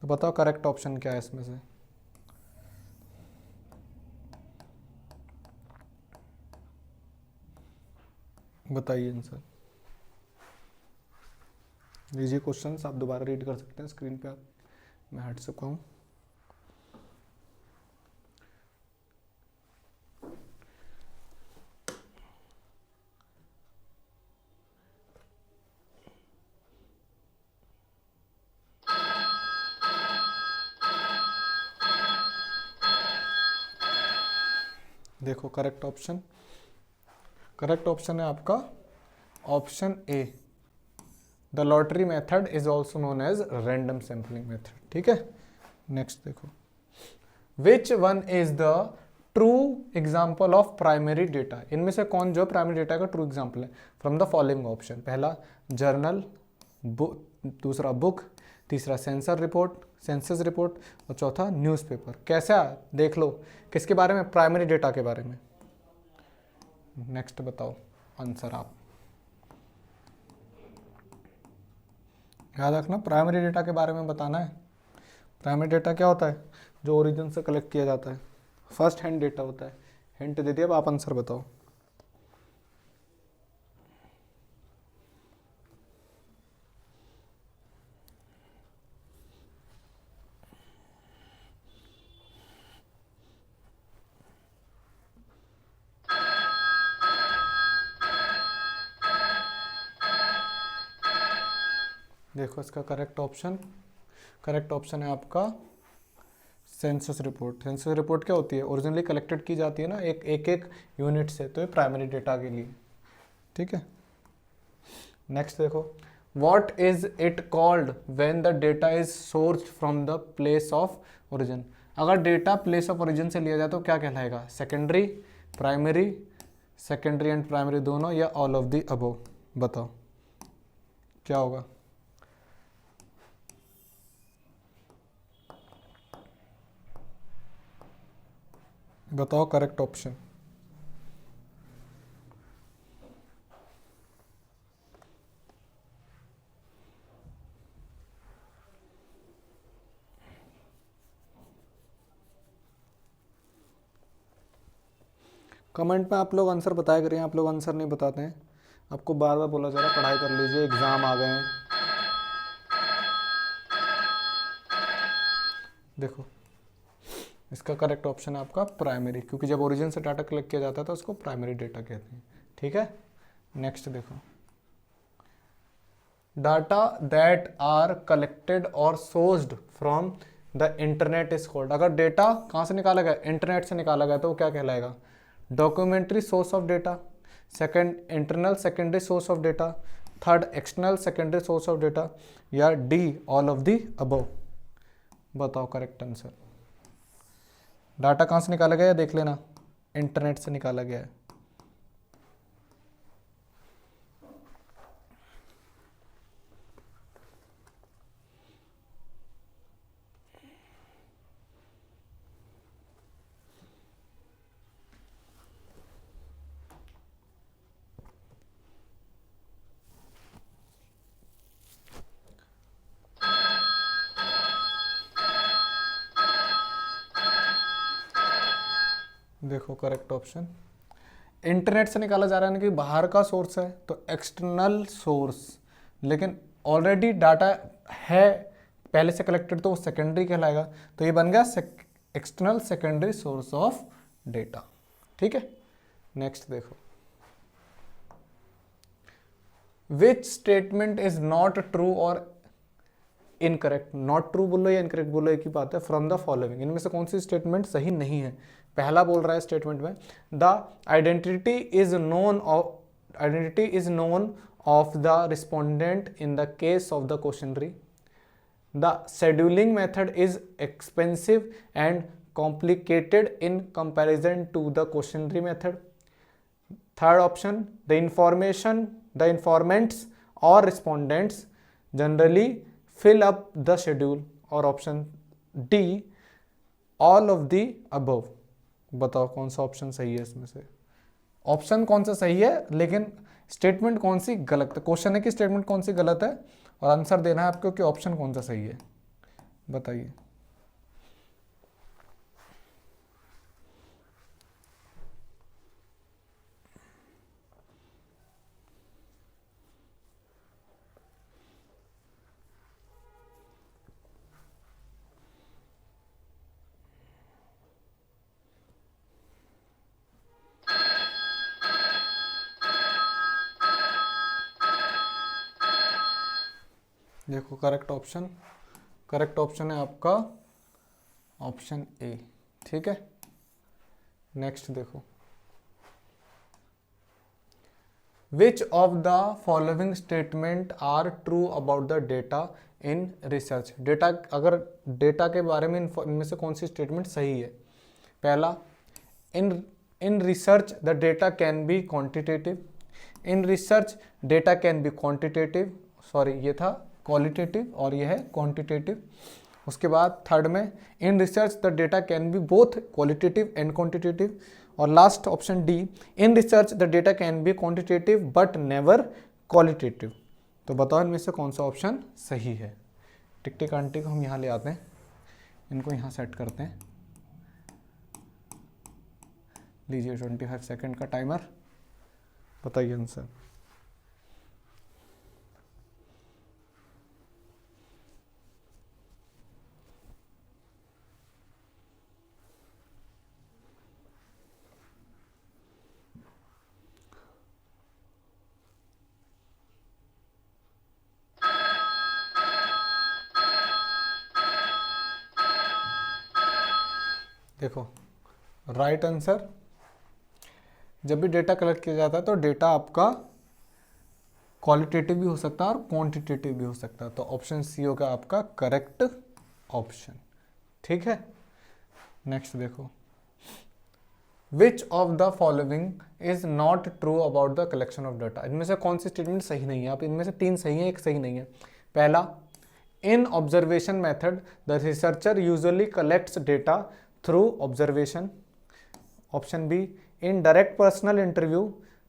तो बताओ correct option क्या है इसमें से। बताइए आंसर। लीजिए क्वेश्चंस आप दोबारा रीड कर सकते हैं स्क्रीन पे, आप मैं हट चुका हूँ। देखो करेक्ट ऑप्शन है आपका option A, the lottery method is also known as random sampling method. ठीक है, नेक्स्ट देखो, which one is the true example of primary data. इनमें से कौन जो प्राइमरी डेटा का ट्रू एग्जाम्पल है फ्रॉम द फॉलोइंग ऑप्शन। पहला जर्नल, दूसरा बुक, तीसरा सेंसस रिपोर्ट और चौथा न्यूज़पेपर। कैसा देख लो किसके बारे में, प्राइमरी डेटा के बारे में। नेक्स्ट बताओ आंसर आप। याद रखना प्राइमरी डेटा के बारे में बताना है। प्राइमरी डेटा क्या होता है, जो ओरिजिन से कलेक्ट किया जाता है, फर्स्ट हैंड डेटा होता है। हिंट दे दिया, अब आप आंसर बताओ। देखो इसका करेक्ट ऑप्शन है आपका सेंसस रिपोर्ट। सेंसस रिपोर्ट क्या होती है, ओरिजिनली कलेक्टेड की जाती है ना एक यूनिट से, तो ये प्राइमरी डेटा के लिए। ठीक है, नेक्स्ट देखो, what is it called when the data is sourced from the place of origin. अगर डेटा प्लेस ऑफ ओरिजिन से लिया जाए तो क्या कहलाएगा, secondary, primary, secondary and primary दोनों, या ऑल ऑफ द अबव। बताओ क्या होगा। बताओ करेक्ट ऑप्शन। कमेंट में आप लोग आंसर बताया करिए, आप लोग आंसर नहीं बताते हैं, आपको बार बार बोला जा रहा है पढ़ाई कर लीजिए, एग्जाम आ गए हैं। देखो इसका करेक्ट ऑप्शन है आपका प्राइमरी, क्योंकि जब ओरिजिन से डाटा कलेक्ट किया जाता है तो उसको प्राइमरी डेटा कहते हैं। ठीक है, नेक्स्ट देखो, डाटा दैट आर कलेक्टेड और sourced from the internet is called. अगर डेटा कहाँ से निकाला गया, इंटरनेट से निकाला गया, तो वो क्या कहलाएगा, documentary source of data, second internal secondary source of data, third external secondary source of data, या D all of the above. बताओ करेक्ट आंसर। डाटा कहाँ से निकाला गया है, देख लेना, इंटरनेट से निकाला गया है। देखो करेक्ट ऑप्शन, इंटरनेट से निकाला जा रहा है, यानी कि बाहर का सोर्स है तो एक्सटर्नल सोर्स, लेकिन ऑलरेडी डाटा है पहले से कलेक्टेड तो वो सेकेंडरी कहलाएगा, तो ये बन गया external secondary source of data. ठीक है, नेक्स्ट देखो, which statement is not true और इनकरेक्ट। नॉट ट्रू बोलो या इनकरेक्ट बोलो एक ही बात है, फ्रॉम द फॉलोइंग, इनमें से कौन सी स्टेटमेंट सही नहीं है। पहला बोल रहा है स्टेटमेंट में, the identity is known of the respondent in the case of the questionnaire, the scheduling method is expensive and complicated in comparison to the questionnaire method. Third option, the informants और respondents generally fill up the schedule, और option D all of the above. बताओ कौन सा option सही है इसमें से, option कौन सा सही है, लेकिन स्टेटमेंट कौन सी गलत है। क्वेश्चन है कि स्टेटमेंट कौन सी गलत है और आंसर देना है आपको कि ऑप्शन कौन सा सही है। बताइए। देखो करेक्ट ऑप्शन है आपका ऑप्शन ए। ठीक है, नेक्स्ट देखो, which of the following statement are true about the data in research. Data, अगर डेटा के बारे में इनमें से कौन सी स्टेटमेंट सही है। पहला, इन research the data can be quantitative. In research data can be quantitative, sorry ये था क्वालिटेटिव और ये है क्वांटिटेटिव। उसके बाद थर्ड में, in research the data can be both qualitative and quantitative. और last option D, in research the data can be quantitative but never qualitative. तो बताओ इनमें से कौन सा ऑप्शन सही है। टिक टिक आंटी को हम यहाँ ले आते हैं, इनको यहाँ सेट करते हैं। लीजिए 25 सेकंड का टाइमर, बताइए आंसर। देखो राइट आंसर, जब भी डेटा कलेक्ट किया जाता है तो डेटा आपका क्वालिटेटिव भी हो सकता है और क्वांटिटेटिव भी हो सकता है। तो ऑप्शन सी होगा आपका करेक्ट ऑप्शन। ठीक है, नेक्स्ट देखो, which of the following is not true about the collection of data. इनमें से कौन सी स्टेटमेंट सही नहीं है। आप इनमें से 3 सही है, एक सही नहीं है। पहला, in observation method the researcher usually collects data through observation. Option B, in direct personal interview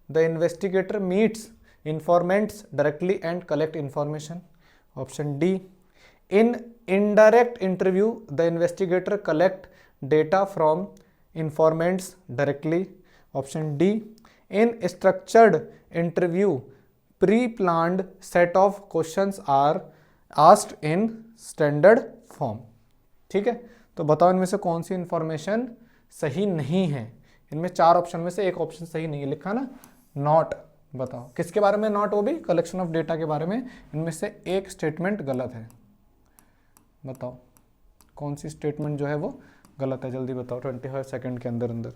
the investigator meets informants directly and collect information. Option D, in indirect interview the investigator collect data from informants directly. Option D, in structured interview pre-planned set of questions are asked in standard form. ठीक है, तो बताओ इनमें से कौन सी information सही नहीं है। इनमें 4 ऑप्शन में से एक ऑप्शन सही नहीं है, लिखा ना नॉट। बताओ किसके बारे में नॉट, वो भी कलेक्शन ऑफ डेटा के बारे में। इनमें से एक स्टेटमेंट गलत है, बताओ कौन सी स्टेटमेंट जो है वो गलत है। जल्दी बताओ 25 सेकंड के अंदर अंदर।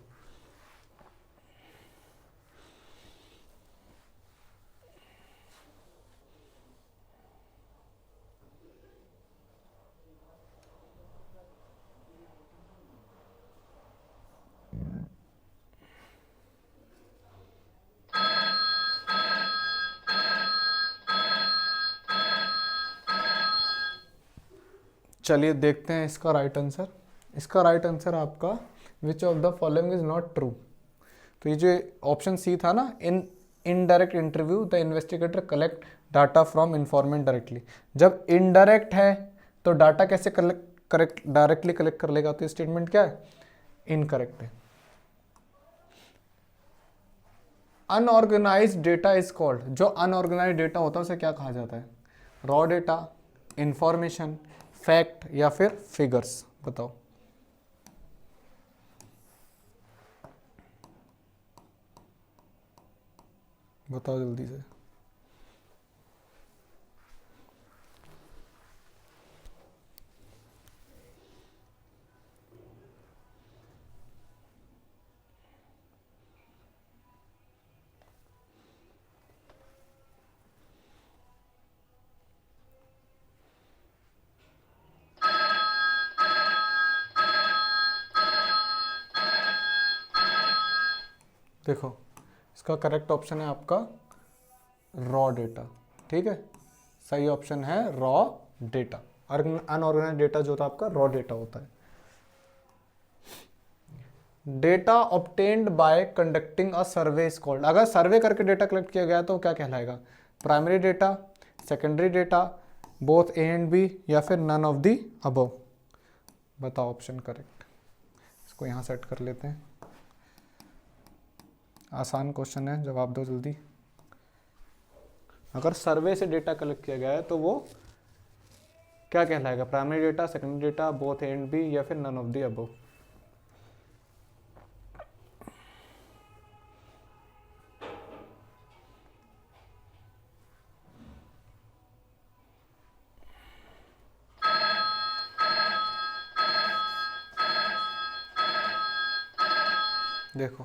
चलिए देखते हैं इसका राइट आंसर। इसका राइट आंसर आपका विच of the following is not true. तो ये जो ऑप्शन सी था ना, in indirect interview the investigator collect data from informant directly. जब इनडायरेक्ट है तो डाटा कैसे करेक्ट डायरेक्टली कलेक्ट कर लेगा। तो स्टेटमेंट क्या है, इनकरेक्ट है। अनऑर्गेनाइज्ड डेटा इज कॉल्ड, जो अनऑर्गेनाइज्ड डेटा होता है उसे क्या कहा जाता है। रॉ डेटा, इंफॉर्मेशन, फैक्ट या फिर फिगर्स। बताओ बताओ जल्दी से। देखो इसका करेक्ट ऑप्शन है आपका रॉ डेटा। ठीक है, सही ऑप्शन है रॉ डेटा। अनऑर्गेनाइज्ड डेटा जो होता है आपका रॉ डेटा होता है। Data obtained by conducting a survey is called. अगर सर्वे करके डेटा कलेक्ट किया गया तो क्या कहलाएगा? Primary data, secondary data, both A and B, या फिर नन ऑफ दी अबव। बताओ ऑप्शन करेक्ट। इसको यहाँ सेट कर लेते हैं, आसान क्वेश्चन है, जवाब दो जल्दी। अगर सर्वे से डेटा कलेक्ट किया गया है तो वो क्या कहलाएगा? Primary data, secondary data, both A and B, या फिर नन ऑफ दी अबव। देखो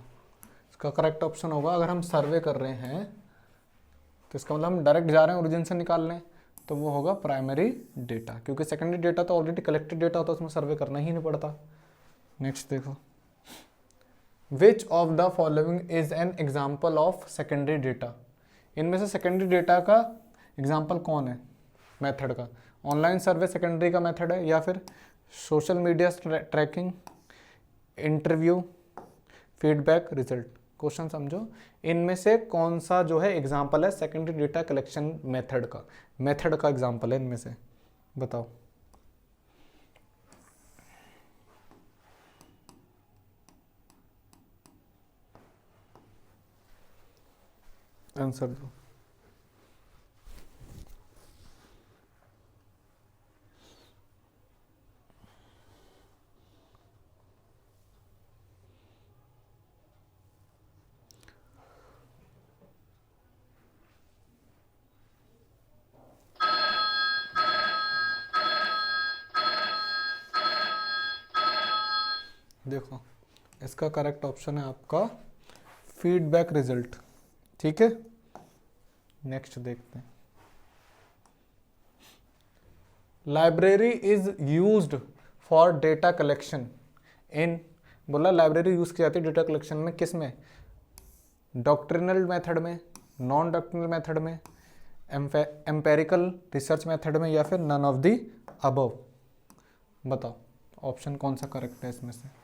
इसका करेक्ट ऑप्शन होगा, अगर हम सर्वे कर रहे हैं तो इसका मतलब हम डायरेक्ट जा रहे हैं ओरिजिन से निकालने, तो वो होगा प्राइमरी डेटा, क्योंकि सेकेंडरी डेटा तो ऑलरेडी कलेक्टेड डेटा होता है, उसमें सर्वे करना ही नहीं पड़ता। नेक्स्ट देखो, which of the following is an example of secondary data. इनमें से सेकेंडरी डेटा का एग्जाम्पल कौन है मेथड का? ऑनलाइन सर्वे सेकेंडरी का मेथड है, या फिर social media tracking, interview, feedback, result. Question समझो, इनमें से कौन सा जो है एग्जाम्पल है सेकेंडरी डेटा कलेक्शन मेथड का एग्जाम्पल है इनमें से, बताओ। आंसर दो। देखो इसका करेक्ट ऑप्शन है आपका फीडबैक रिजल्ट। ठीक है, नेक्स्ट देखते हैं। Library is used for data collection in, बोला लाइब्रेरी यूज की जाती है डेटा कलेक्शन में, किस में? डॉक्ट्रिनल मेथड में, नॉन डॉक्ट्रिनल मेथड में, एम्पेरिकल रिसर्च मेथड में, या फिर नन ऑफ दी अबव। बताओ ऑप्शन कौन सा करेक्ट है इसमें से।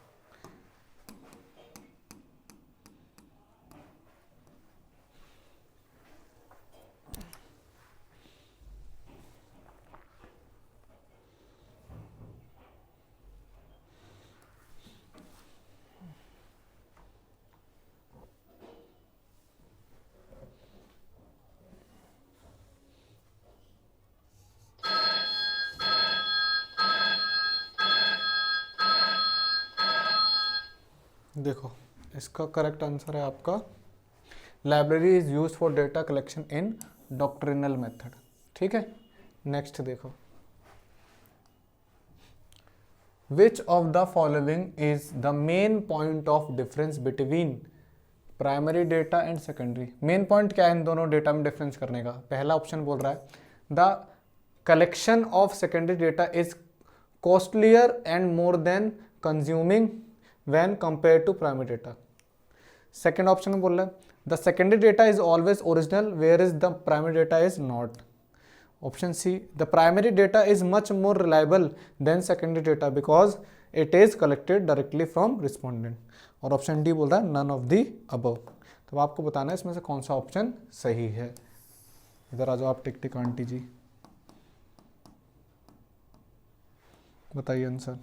देखो इसका करेक्ट आंसर है आपका library is use for data collection in doctrinal method. ठीक है, नेक्स्ट देखो, which of the following is the main point of difference between primary data and secondary. Main point क्या है इन दोनों डेटा में डिफरेंस करने का? पहला ऑप्शन बोल रहा है the collection of secondary data is costlier and more than consuming when compared to primary data। Second option में बोल रहा है the secondary data is always original where is the primary data is not. Option C the primary data is much more reliable than secondary data because it is collected directly from respondent. और option D बोल रहा है none of the above. तो आपको बताना है इसमें से कौन सा ऑप्शन सही है। इधर आ जाओ आप टिक टिक आंटी जी, बताइए आंसर।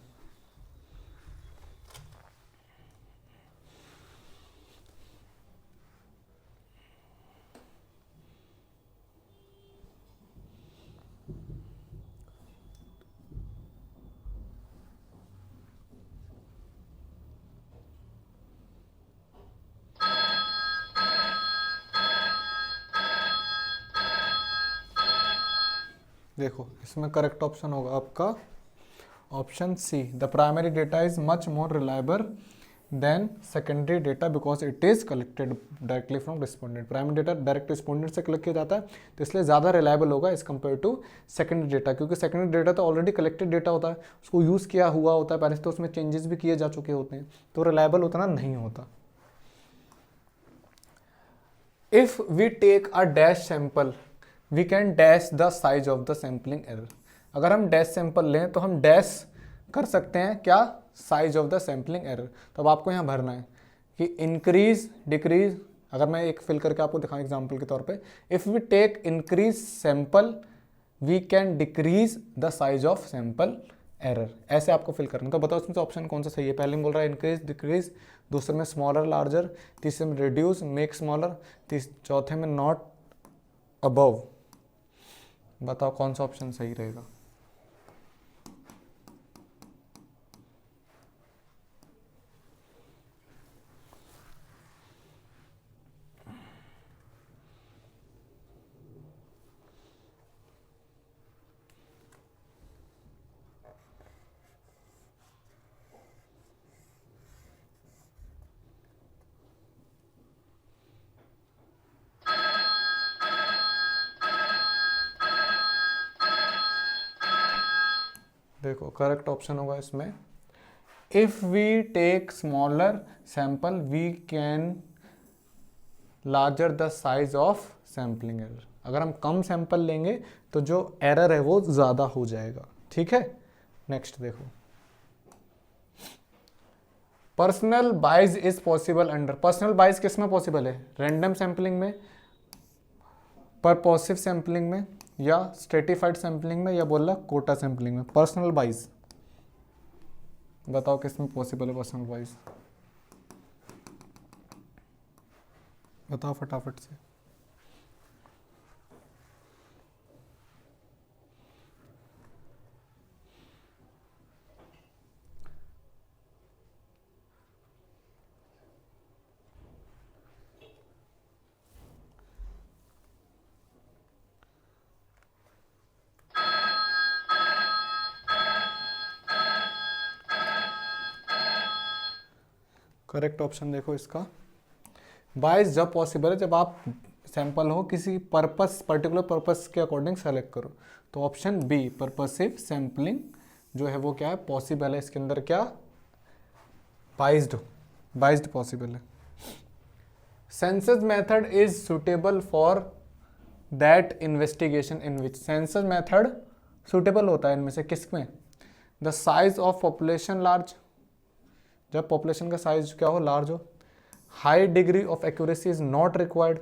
देखो इसमें करेक्ट ऑप्शन होगा आपका option C the primary data is much more reliable than secondary data because it is collected directly from respondent. Primary data direct respondent से कलेक्ट किया जाता है तो इसलिए ज़्यादा रिलायबल होगा as compare to secondary data, क्योंकि सेकेंडरी डेटा तो ऑलरेडी कलेक्टेड डेटा होता है, उसको यूज़ किया हुआ होता है पहले से, तो उसमें चेंजेस भी किए जा चुके होते हैं, तो रिलायबल उतना नहीं होता। If we take a dash sample we can dash the size of the sampling error. अगर हम डैश सैंपल लें तो हम डैश कर सकते हैं क्या, size of the sampling error. तो अब आपको यहाँ भरना है कि इंक्रीज डिक्रीज। अगर मैं एक फिल करके आपको दिखाऊं एग्जांपल के तौर पे, if we take increase sample we can decrease the size of sample error. ऐसे आपको फिल करना। तो बताओ इसमें से ऑप्शन कौन सा सही है। पहले में बोल रहा है इंक्रीज डिक्रीज, दूसरे में स्मॉलर लार्जर, तीसरे में रिड्यूस मेक स्मॉलर, चौथे में नॉट अबव। बताओ कौन सा ऑप्शन सही रहेगा। देखो करेक्ट ऑप्शन होगा इसमें, if we take smaller sample we can larger the size of sampling error. अगर हम कम सैंपल लेंगे तो जो एरर है वो ज़्यादा हो जाएगा। ठीक है, नेक्स्ट देखो, personal bias is possible under. Personal bias किस में पॉसिबल है, रैंडम सैंपलिंग में, परपोसिव सैंपलिंग में, या स्ट्रेटिफाइड सैंपलिंग में, या बोला कोटा सैंपलिंग में। पर्सनल बाइज बताओ किस में पॉसिबल है पर्सनल बाइज, बताओ फटाफट से। करेक्ट ऑप्शन देखो इसका, बाइस जब पॉसिबल है जब आप सैंपल हो किसी पर्पस पर्टिकुलर पर्पस के अकॉर्डिंग सेलेक्ट करो। तो ऑप्शन बी पर्पसिव सैंपलिंग जो है वो क्या है, पॉसिबल है। इसके अंदर क्या, बाइज्ड पॉसिबल है। Census method is suitable for that investigation in which. Census method suitable होता है इनमें से किस में, the size of population large, जब पॉपुलेशन का साइज क्या हो, लार्ज हो। High degree of accuracy is not required,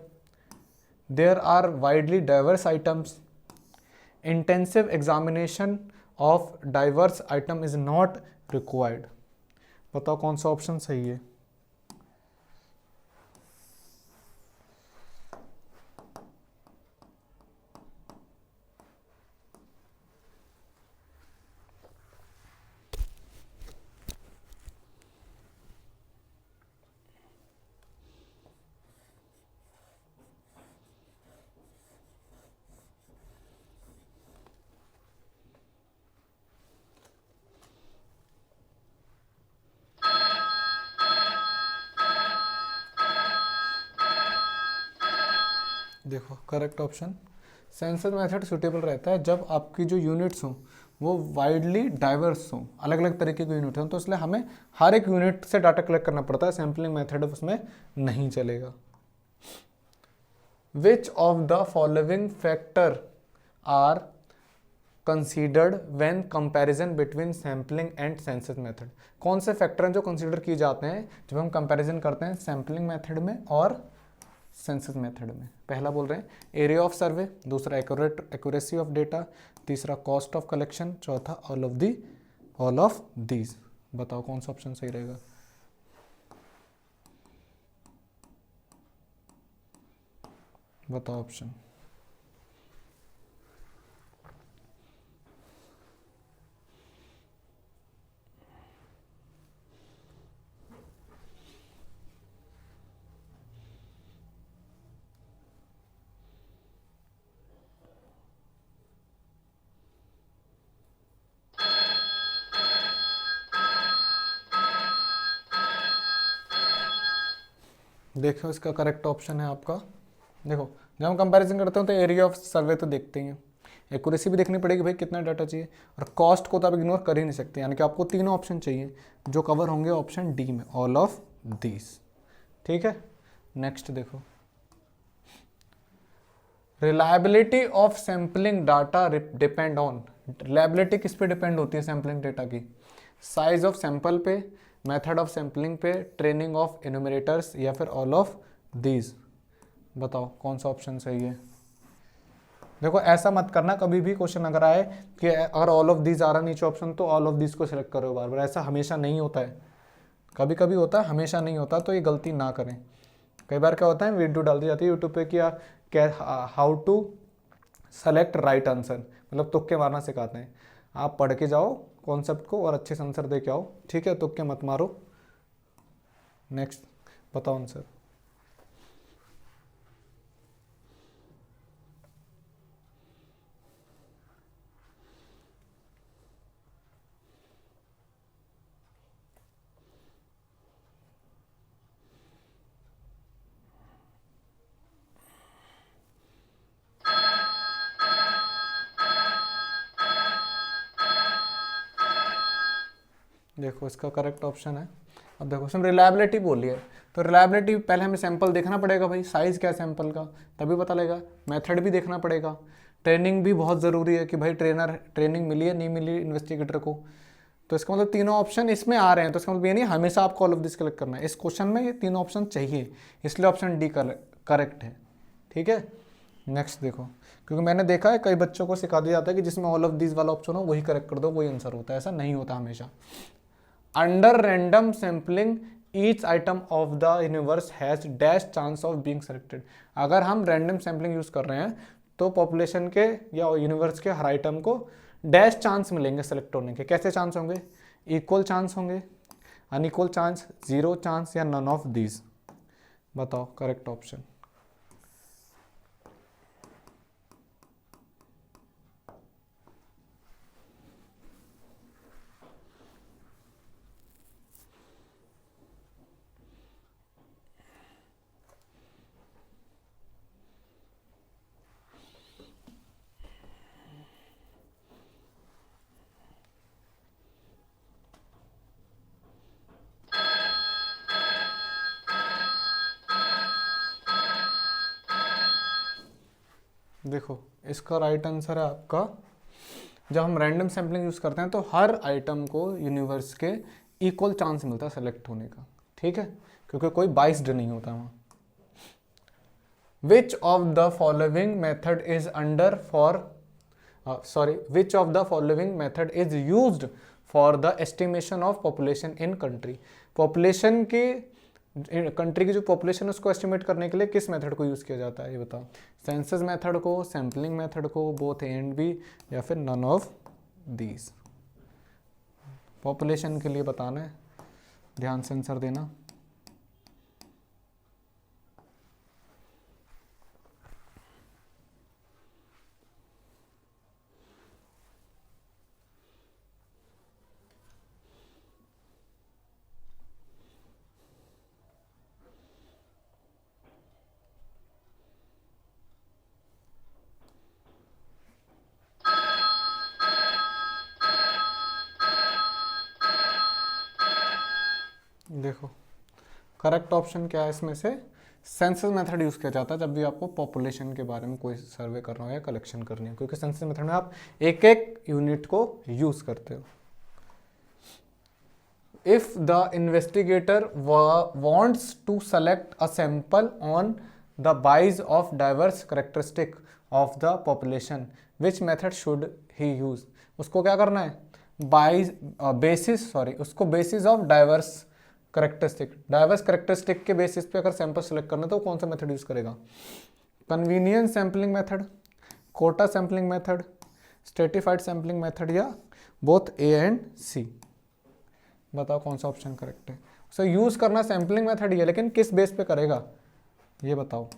there are widely diverse items, intensive examination of diverse item is not required. बताओ कौन सा ऑप्शन सही है। देखो correct option, census method suitable रहता है जब आपकी जो यूनिट्स हों वो वाइडली डाइवर्स हों, अलग अलग तरीके के यूनिट हों, तो इसलिए हमें हर एक यूनिट से डाटा कलेक्ट करना पड़ता है। सैम्पलिंग मेथड उसमें नहीं चलेगा। Which of the following factor are considered when comparison between sampling and census method. कौन से फैक्टर हैं जो कंसीडर किए जाते हैं जब हम कंपैरिजन करते हैं सैम्पलिंग मेथड में और सेंसस मेथड में। पहला बोल रहे हैं एरिया ऑफ सर्वे, दूसरा एक्यूरेसी ऑफ डेटा, तीसरा कॉस्ट ऑफ कलेक्शन, चौथा ऑल ऑफ दीज। बताओ कौन सा ऑप्शन सही रहेगा। बताओ ऑप्शन। देखो इसका करेक्ट ऑप्शन है आपका, देखो जब हम कंपैरिजन करते हैं तो एरिया ऑफ सर्वे तो देखते ही हैं, एक्यूरेसी भी देखनी पड़ेगी भाई कितना डाटा चाहिए, और कॉस्ट को तो आप इग्नोर कर ही नहीं सकते। यानी कि आपको तीनों ऑप्शन चाहिए जो कवर होंगे ऑप्शन डी में, ऑल ऑफ दीज। ठीक है, नेक्स्ट देखो, reliability of sampling data depend on. Reliability किस पे डिपेंड होती है सैम्पलिंग डेटा की, साइज ऑफ सैंपल पे, मेथड ऑफ सैम्पलिंग पे, ट्रेनिंग ऑफ इन्यूमरेटर्स या फिर ऑल ऑफ दीज। बताओ कौन सा ऑप्शन सही है। देखो ऐसा मत करना कभी भी क्वेश्चन अगर आए कि अगर ऑल ऑफ दीज आ रहा नीचे ऑप्शन तो ऑल ऑफ दीज को सिलेक्ट करो बार बार, ऐसा हमेशा नहीं होता है। कभी कभी होता है, हमेशा नहीं होता, तो ये गलती ना करें। कई बार क्या होता है वीडियो डाल दी जाती है यूट्यूब पे कि how to select right answer, मतलब तुक्के मारना सिखाते हैं। आप पढ़ के जाओ कॉन्सेप्ट को और अच्छे से आंसर दे के आओ, ठीक है, तुक्के मत मारो। नेक्स्ट बताओ आंसर। देखो इसका करेक्ट ऑप्शन है, अब देखो इसमें रिलायबिलिटी बोली है, तो रिलायबिलिटी पहले हमें सैंपल देखना पड़ेगा भाई, साइज क्या है सैंपल का, तभी पता लगेगा। मेथड भी देखना पड़ेगा, ट्रेनिंग भी बहुत ज़रूरी है कि भाई ट्रेनिंग मिली है नहीं मिली इन्वेस्टिगेटर को। तो इसका मतलब तीनों ऑप्शन इसमें आ रहे हैं, तो इसका मतलब ये नहीं हमेशा आपको ऑल ऑफ दिस कलेक्ट करना है। इस क्वेश्चन में ये तीनों ऑप्शन चाहिए, इसलिए ऑप्शन डी करेक्ट है, ठीक है। नेक्स्ट देखो, क्योंकि मैंने देखा है कई बच्चों को सिखा दिया जाता है कि जिसमें ऑल ऑफ दिस वाला ऑप्शन हो वही करेक्ट कर दो, वही आंसर होता है, ऐसा नहीं होता हमेशा। Under random sampling each item of the universe has dash chance of being selected. अगर हम रैंडम सैम्पलिंग यूज कर रहे हैं तो पॉपुलेशन के या यूनिवर्स के हर आइटम को डैश चांस मिलेंगे सेलेक्ट होने के। कैसे चांस होंगे? इक्वल चांस होंगे, अनइक्वल चांस, जीरो चांस या नन ऑफ दीज। बताओ करेक्ट ऑप्शन। देखो इसका राइट आंसर है आपका, जब हम रैंडम सैम्पलिंग यूज करते हैं तो हर आइटम को यूनिवर्स के इक्वल चांस मिलता है सेलेक्ट होने का, ठीक है, क्योंकि कोई बाइस्ड नहीं होता वहाँ। विच of the following method is under for which of the following method is used for the estimation of population in country. Population की कंट्री की जो पॉपुलेशन है उसको एस्टिमेट करने के लिए किस मेथड को यूज़ किया जाता है ये बताओ। सेंसस मेथड को, सैम्पलिंग मेथड को, बोथ ए एंड बी, या फिर नन ऑफ दीज। पॉपुलेशन के लिए बताना है, ध्यान से आंसर देना। देखो करेक्ट ऑप्शन क्या है इसमें से, सेंसस मेथड यूज़ किया जाता है जब भी आपको पॉपुलेशन के बारे में कोई सर्वे करना हो या कलेक्शन करनी हो, क्योंकि सेंसस मेथड में आप एक एक यूनिट को यूज़ करते हो। If the investigator wants to select a sample on the basis of diverse characteristic of the population, which method should he use? उसको क्या करना है? उसको बेसिस ऑफ डाइवर्स करेक्टरिस्टिक के बेसिस पे अगर सैंपल सेलेक्ट करना है तो कौन सा मेथड यूज करेगा? Convenience sampling method, quota sampling method, stratified sampling method, या बोथ ए एंड सी। बताओ कौन सा ऑप्शन करेक्ट है। उसे यूज करना सैम्पलिंग मेथड ही है, लेकिन किस बेस पे करेगा ये बताओ,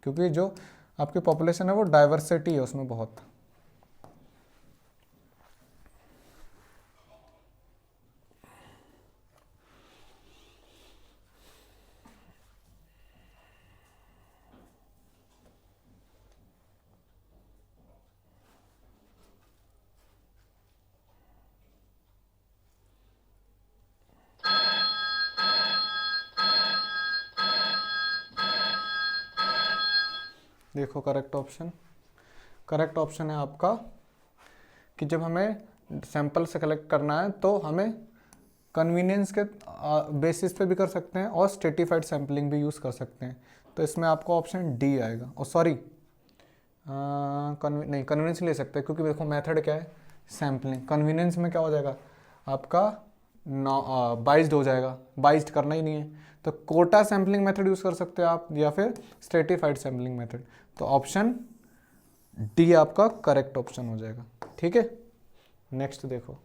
क्योंकि जो आपकी पॉपुलेशन है वो डाइवर्सिटी है उसमें बहुत। देखो करेक्ट ऑप्शन है आपका कि जब हमें सैंपल से कलेक्ट करना है तो हमें कन्वीनियंस के बेसिस पे भी कर सकते हैं और स्ट्रेटिफाइड सैम्पलिंग भी यूज़ कर सकते हैं। तो इसमें आपका ऑप्शन डी आएगा। और सॉरी, नहीं, कन्वीनियंस ले सकते हैं क्योंकि देखो मेथड क्या है, सैम्पलिंग। कन्वीनियंस में क्या हो जाएगा आपका, बाइज्ड हो जाएगा, बाइज्ड करना ही नहीं है। तो कोटा सैम्पलिंग मेथड यूज़ कर सकते हैं आप, या फिर स्ट्रेटिफाइड सैम्पलिंग मेथड। तो ऑप्शन डी आपका करेक्ट ऑप्शन हो जाएगा। ठीक है, नेक्स्ट देखो,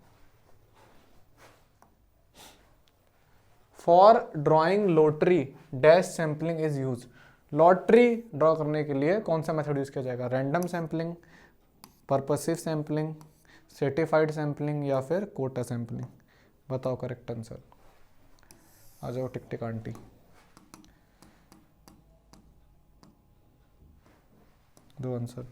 for drawing lottery dash sampling is use. Lottery draw करने के लिए कौन सा मेथड यूज किया जाएगा, random sampling, purposive sampling, certified sampling, या फिर कोटा सैम्पलिंग। बताओ करेक्ट आंसर। आ जाओ टिक टिक आंटी, दो आंसर।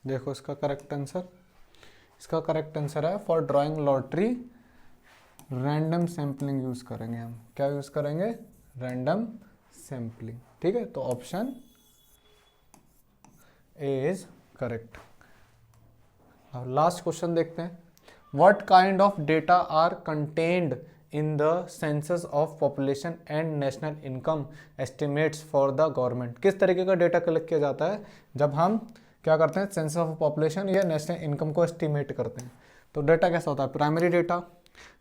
देखो इसका करेक्ट आंसर है for drawing lottery random sampling use करेंगे हम। क्या यूज करेंगे, रैंडम सैम्पलिंग। ठीक है, तो ऑप्शन ए इज करेक्ट। अब लास्ट क्वेश्चन देखते हैं, what kind of data are contained in the census of population and national income estimates for the government. किस तरीके का डेटा कलेक्ट किया जाता है जब हम क्या करते हैं, सेंसस ऑफ पॉपुलेशन या नेशनल इनकम को एस्टिमेट करते हैं। तो डेटा कैसा होता है, primary data,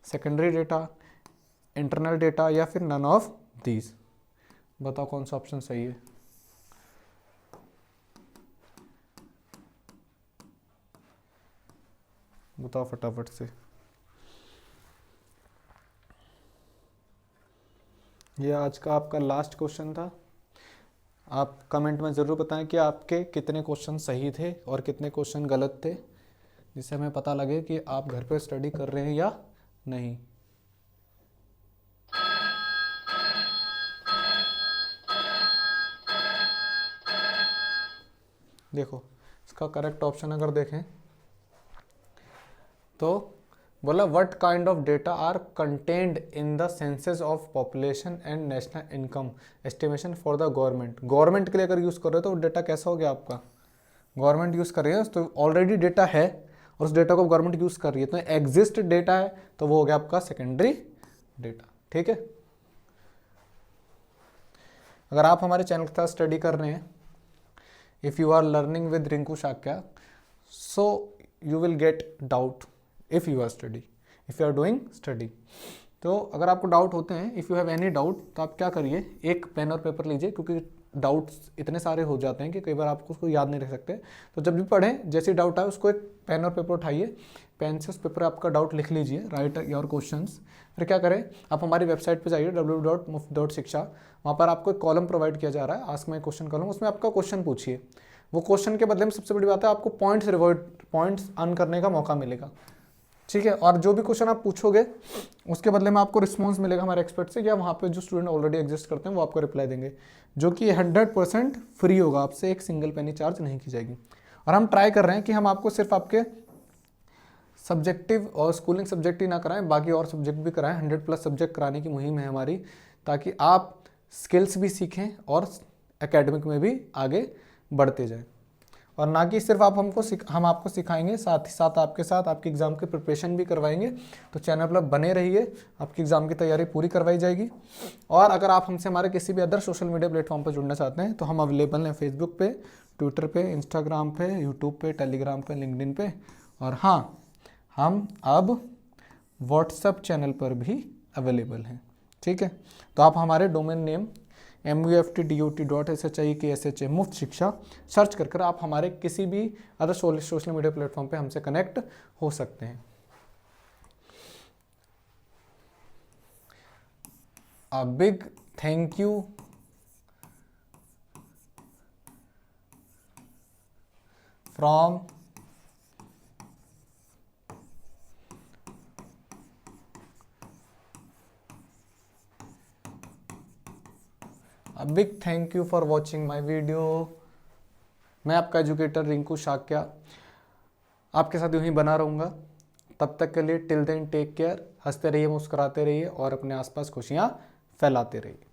secondary data, internal data, या फिर नन ऑफ दीज। बताओ कौन सा ऑप्शन सही है। बताओ फटाफट से। ये आज का आपका लास्ट क्वेश्चन था। आप कमेंट में ज़रूर बताएं कि आपके कितने क्वेश्चन सही थे और कितने क्वेश्चन गलत थे, जिससे हमें पता लगे कि आप घर पे स्टडी कर रहे हैं या नहीं। देखो इसका करेक्ट ऑप्शन अगर देखें तो बोला what kind of data are contained in the census of population and national income estimation for the government. Government के लिए अगर यूज़ कर रहे हो तो डेटा कैसा हो गया आपका, गवर्नमेंट यूज़ कर रही है तो ऑलरेडी डेटा है और उस डेटा को गवर्नमेंट यूज़ कर रही है, तो एग्जिस्ट डेटा है तो वो हो गया आपका सेकेंडरी डेटा। ठीक है, अगर आप हमारे चैनल के साथ स्टडी कर रहे हैं, if you are learning with Rinku Shakya, so you will get doubt if you are doing study. तो अगर आपको डाउट होते हैं, if you have any doubt, तो आप क्या करिए, एक पेन और पेपर लीजिए, क्योंकि डाउट्स इतने सारे हो जाते हैं कि कई बार आपको उसको याद नहीं रख सकते। तो जब भी पढ़ें, जैसे डाउट आए उसको एक पेन और पेपर उठाइए, पेन से उस पेपर आपका डाउट लिख लीजिए, राइट योर क्वेश्चंस। फिर क्या करें, आप हमारी वेबसाइट पे जाइए www.muft.shiksha। वहाँ पर आपको एक कॉलम प्रोवाइड किया जा रहा है, आस्क माई क्वेश्चन कॉलम। उसमें आपका क्वेश्चन पूछिए, वो क्वेश्चन के बदले में सबसे बड़ी बात है आपको पॉइंट्स अर्न करने का मौका मिलेगा। ठीक है, और जो भी क्वेश्चन आप पूछोगे उसके बदले में आपको रिस्पॉन्स मिलेगा हमारे एक्सपर्ट से, या वहाँ पे जो स्टूडेंट ऑलरेडी एग्जिस्ट करते हैं वो आपको रिप्लाई देंगे, जो कि 100% फ्री होगा, आपसे एक सिंगल पेनी चार्ज नहीं की जाएगी। और हम ट्राई कर रहे हैं कि हम आपको सिर्फ आपके सब्जेक्टिव और स्कूलिंग सब्जेक्ट ही ना कराएं, बाकी और सब्जेक्ट भी कराएं। 100+ सब्जेक्ट कराने की मुहिम है हमारी, ताकि आप स्किल्स भी सीखें और एकेडमिक में भी आगे बढ़ते जाएं। और ना कि सिर्फ आप हम आपको सिखाएंगे, साथ ही साथ आपके साथ आपकी एग्ज़ाम की प्रिपरेशन भी करवाएंगे। तो चैनल पर बने रहिए, आपकी एग्ज़ाम की तैयारी पूरी करवाई जाएगी। और अगर आप हमसे हमारे किसी भी अदर सोशल मीडिया प्लेटफॉर्म पर जुड़ना चाहते हैं तो हम अवेलेबल हैं फेसबुक पे, ट्विटर पे, इंस्टाग्राम पे, यूट्यूब पे, टेलीग्राम पे, लिंक्डइन पे, और हाँ, हम अब व्हाट्सएप चैनल पर भी अवेलेबल हैं। ठीक है, तो आप हमारे डोमेन नेम muftdot.shika मुफ्त शिक्षा सर्च कर आप हमारे किसी भी अदर सोशल मीडिया प्लेटफॉर्म पे हमसे कनेक्ट हो सकते हैं। A big thank you from big thank you for watching my video. मैं आपका एजुकेटर रिंकू शाक्या आपके साथ यूं ही बना रहूँगा। तब तक के लिए टिल देन टेक केयर। हंसते रहिए, मुस्कुराते रहिए और अपने आसपास खुशियाँ फैलाते रहिए।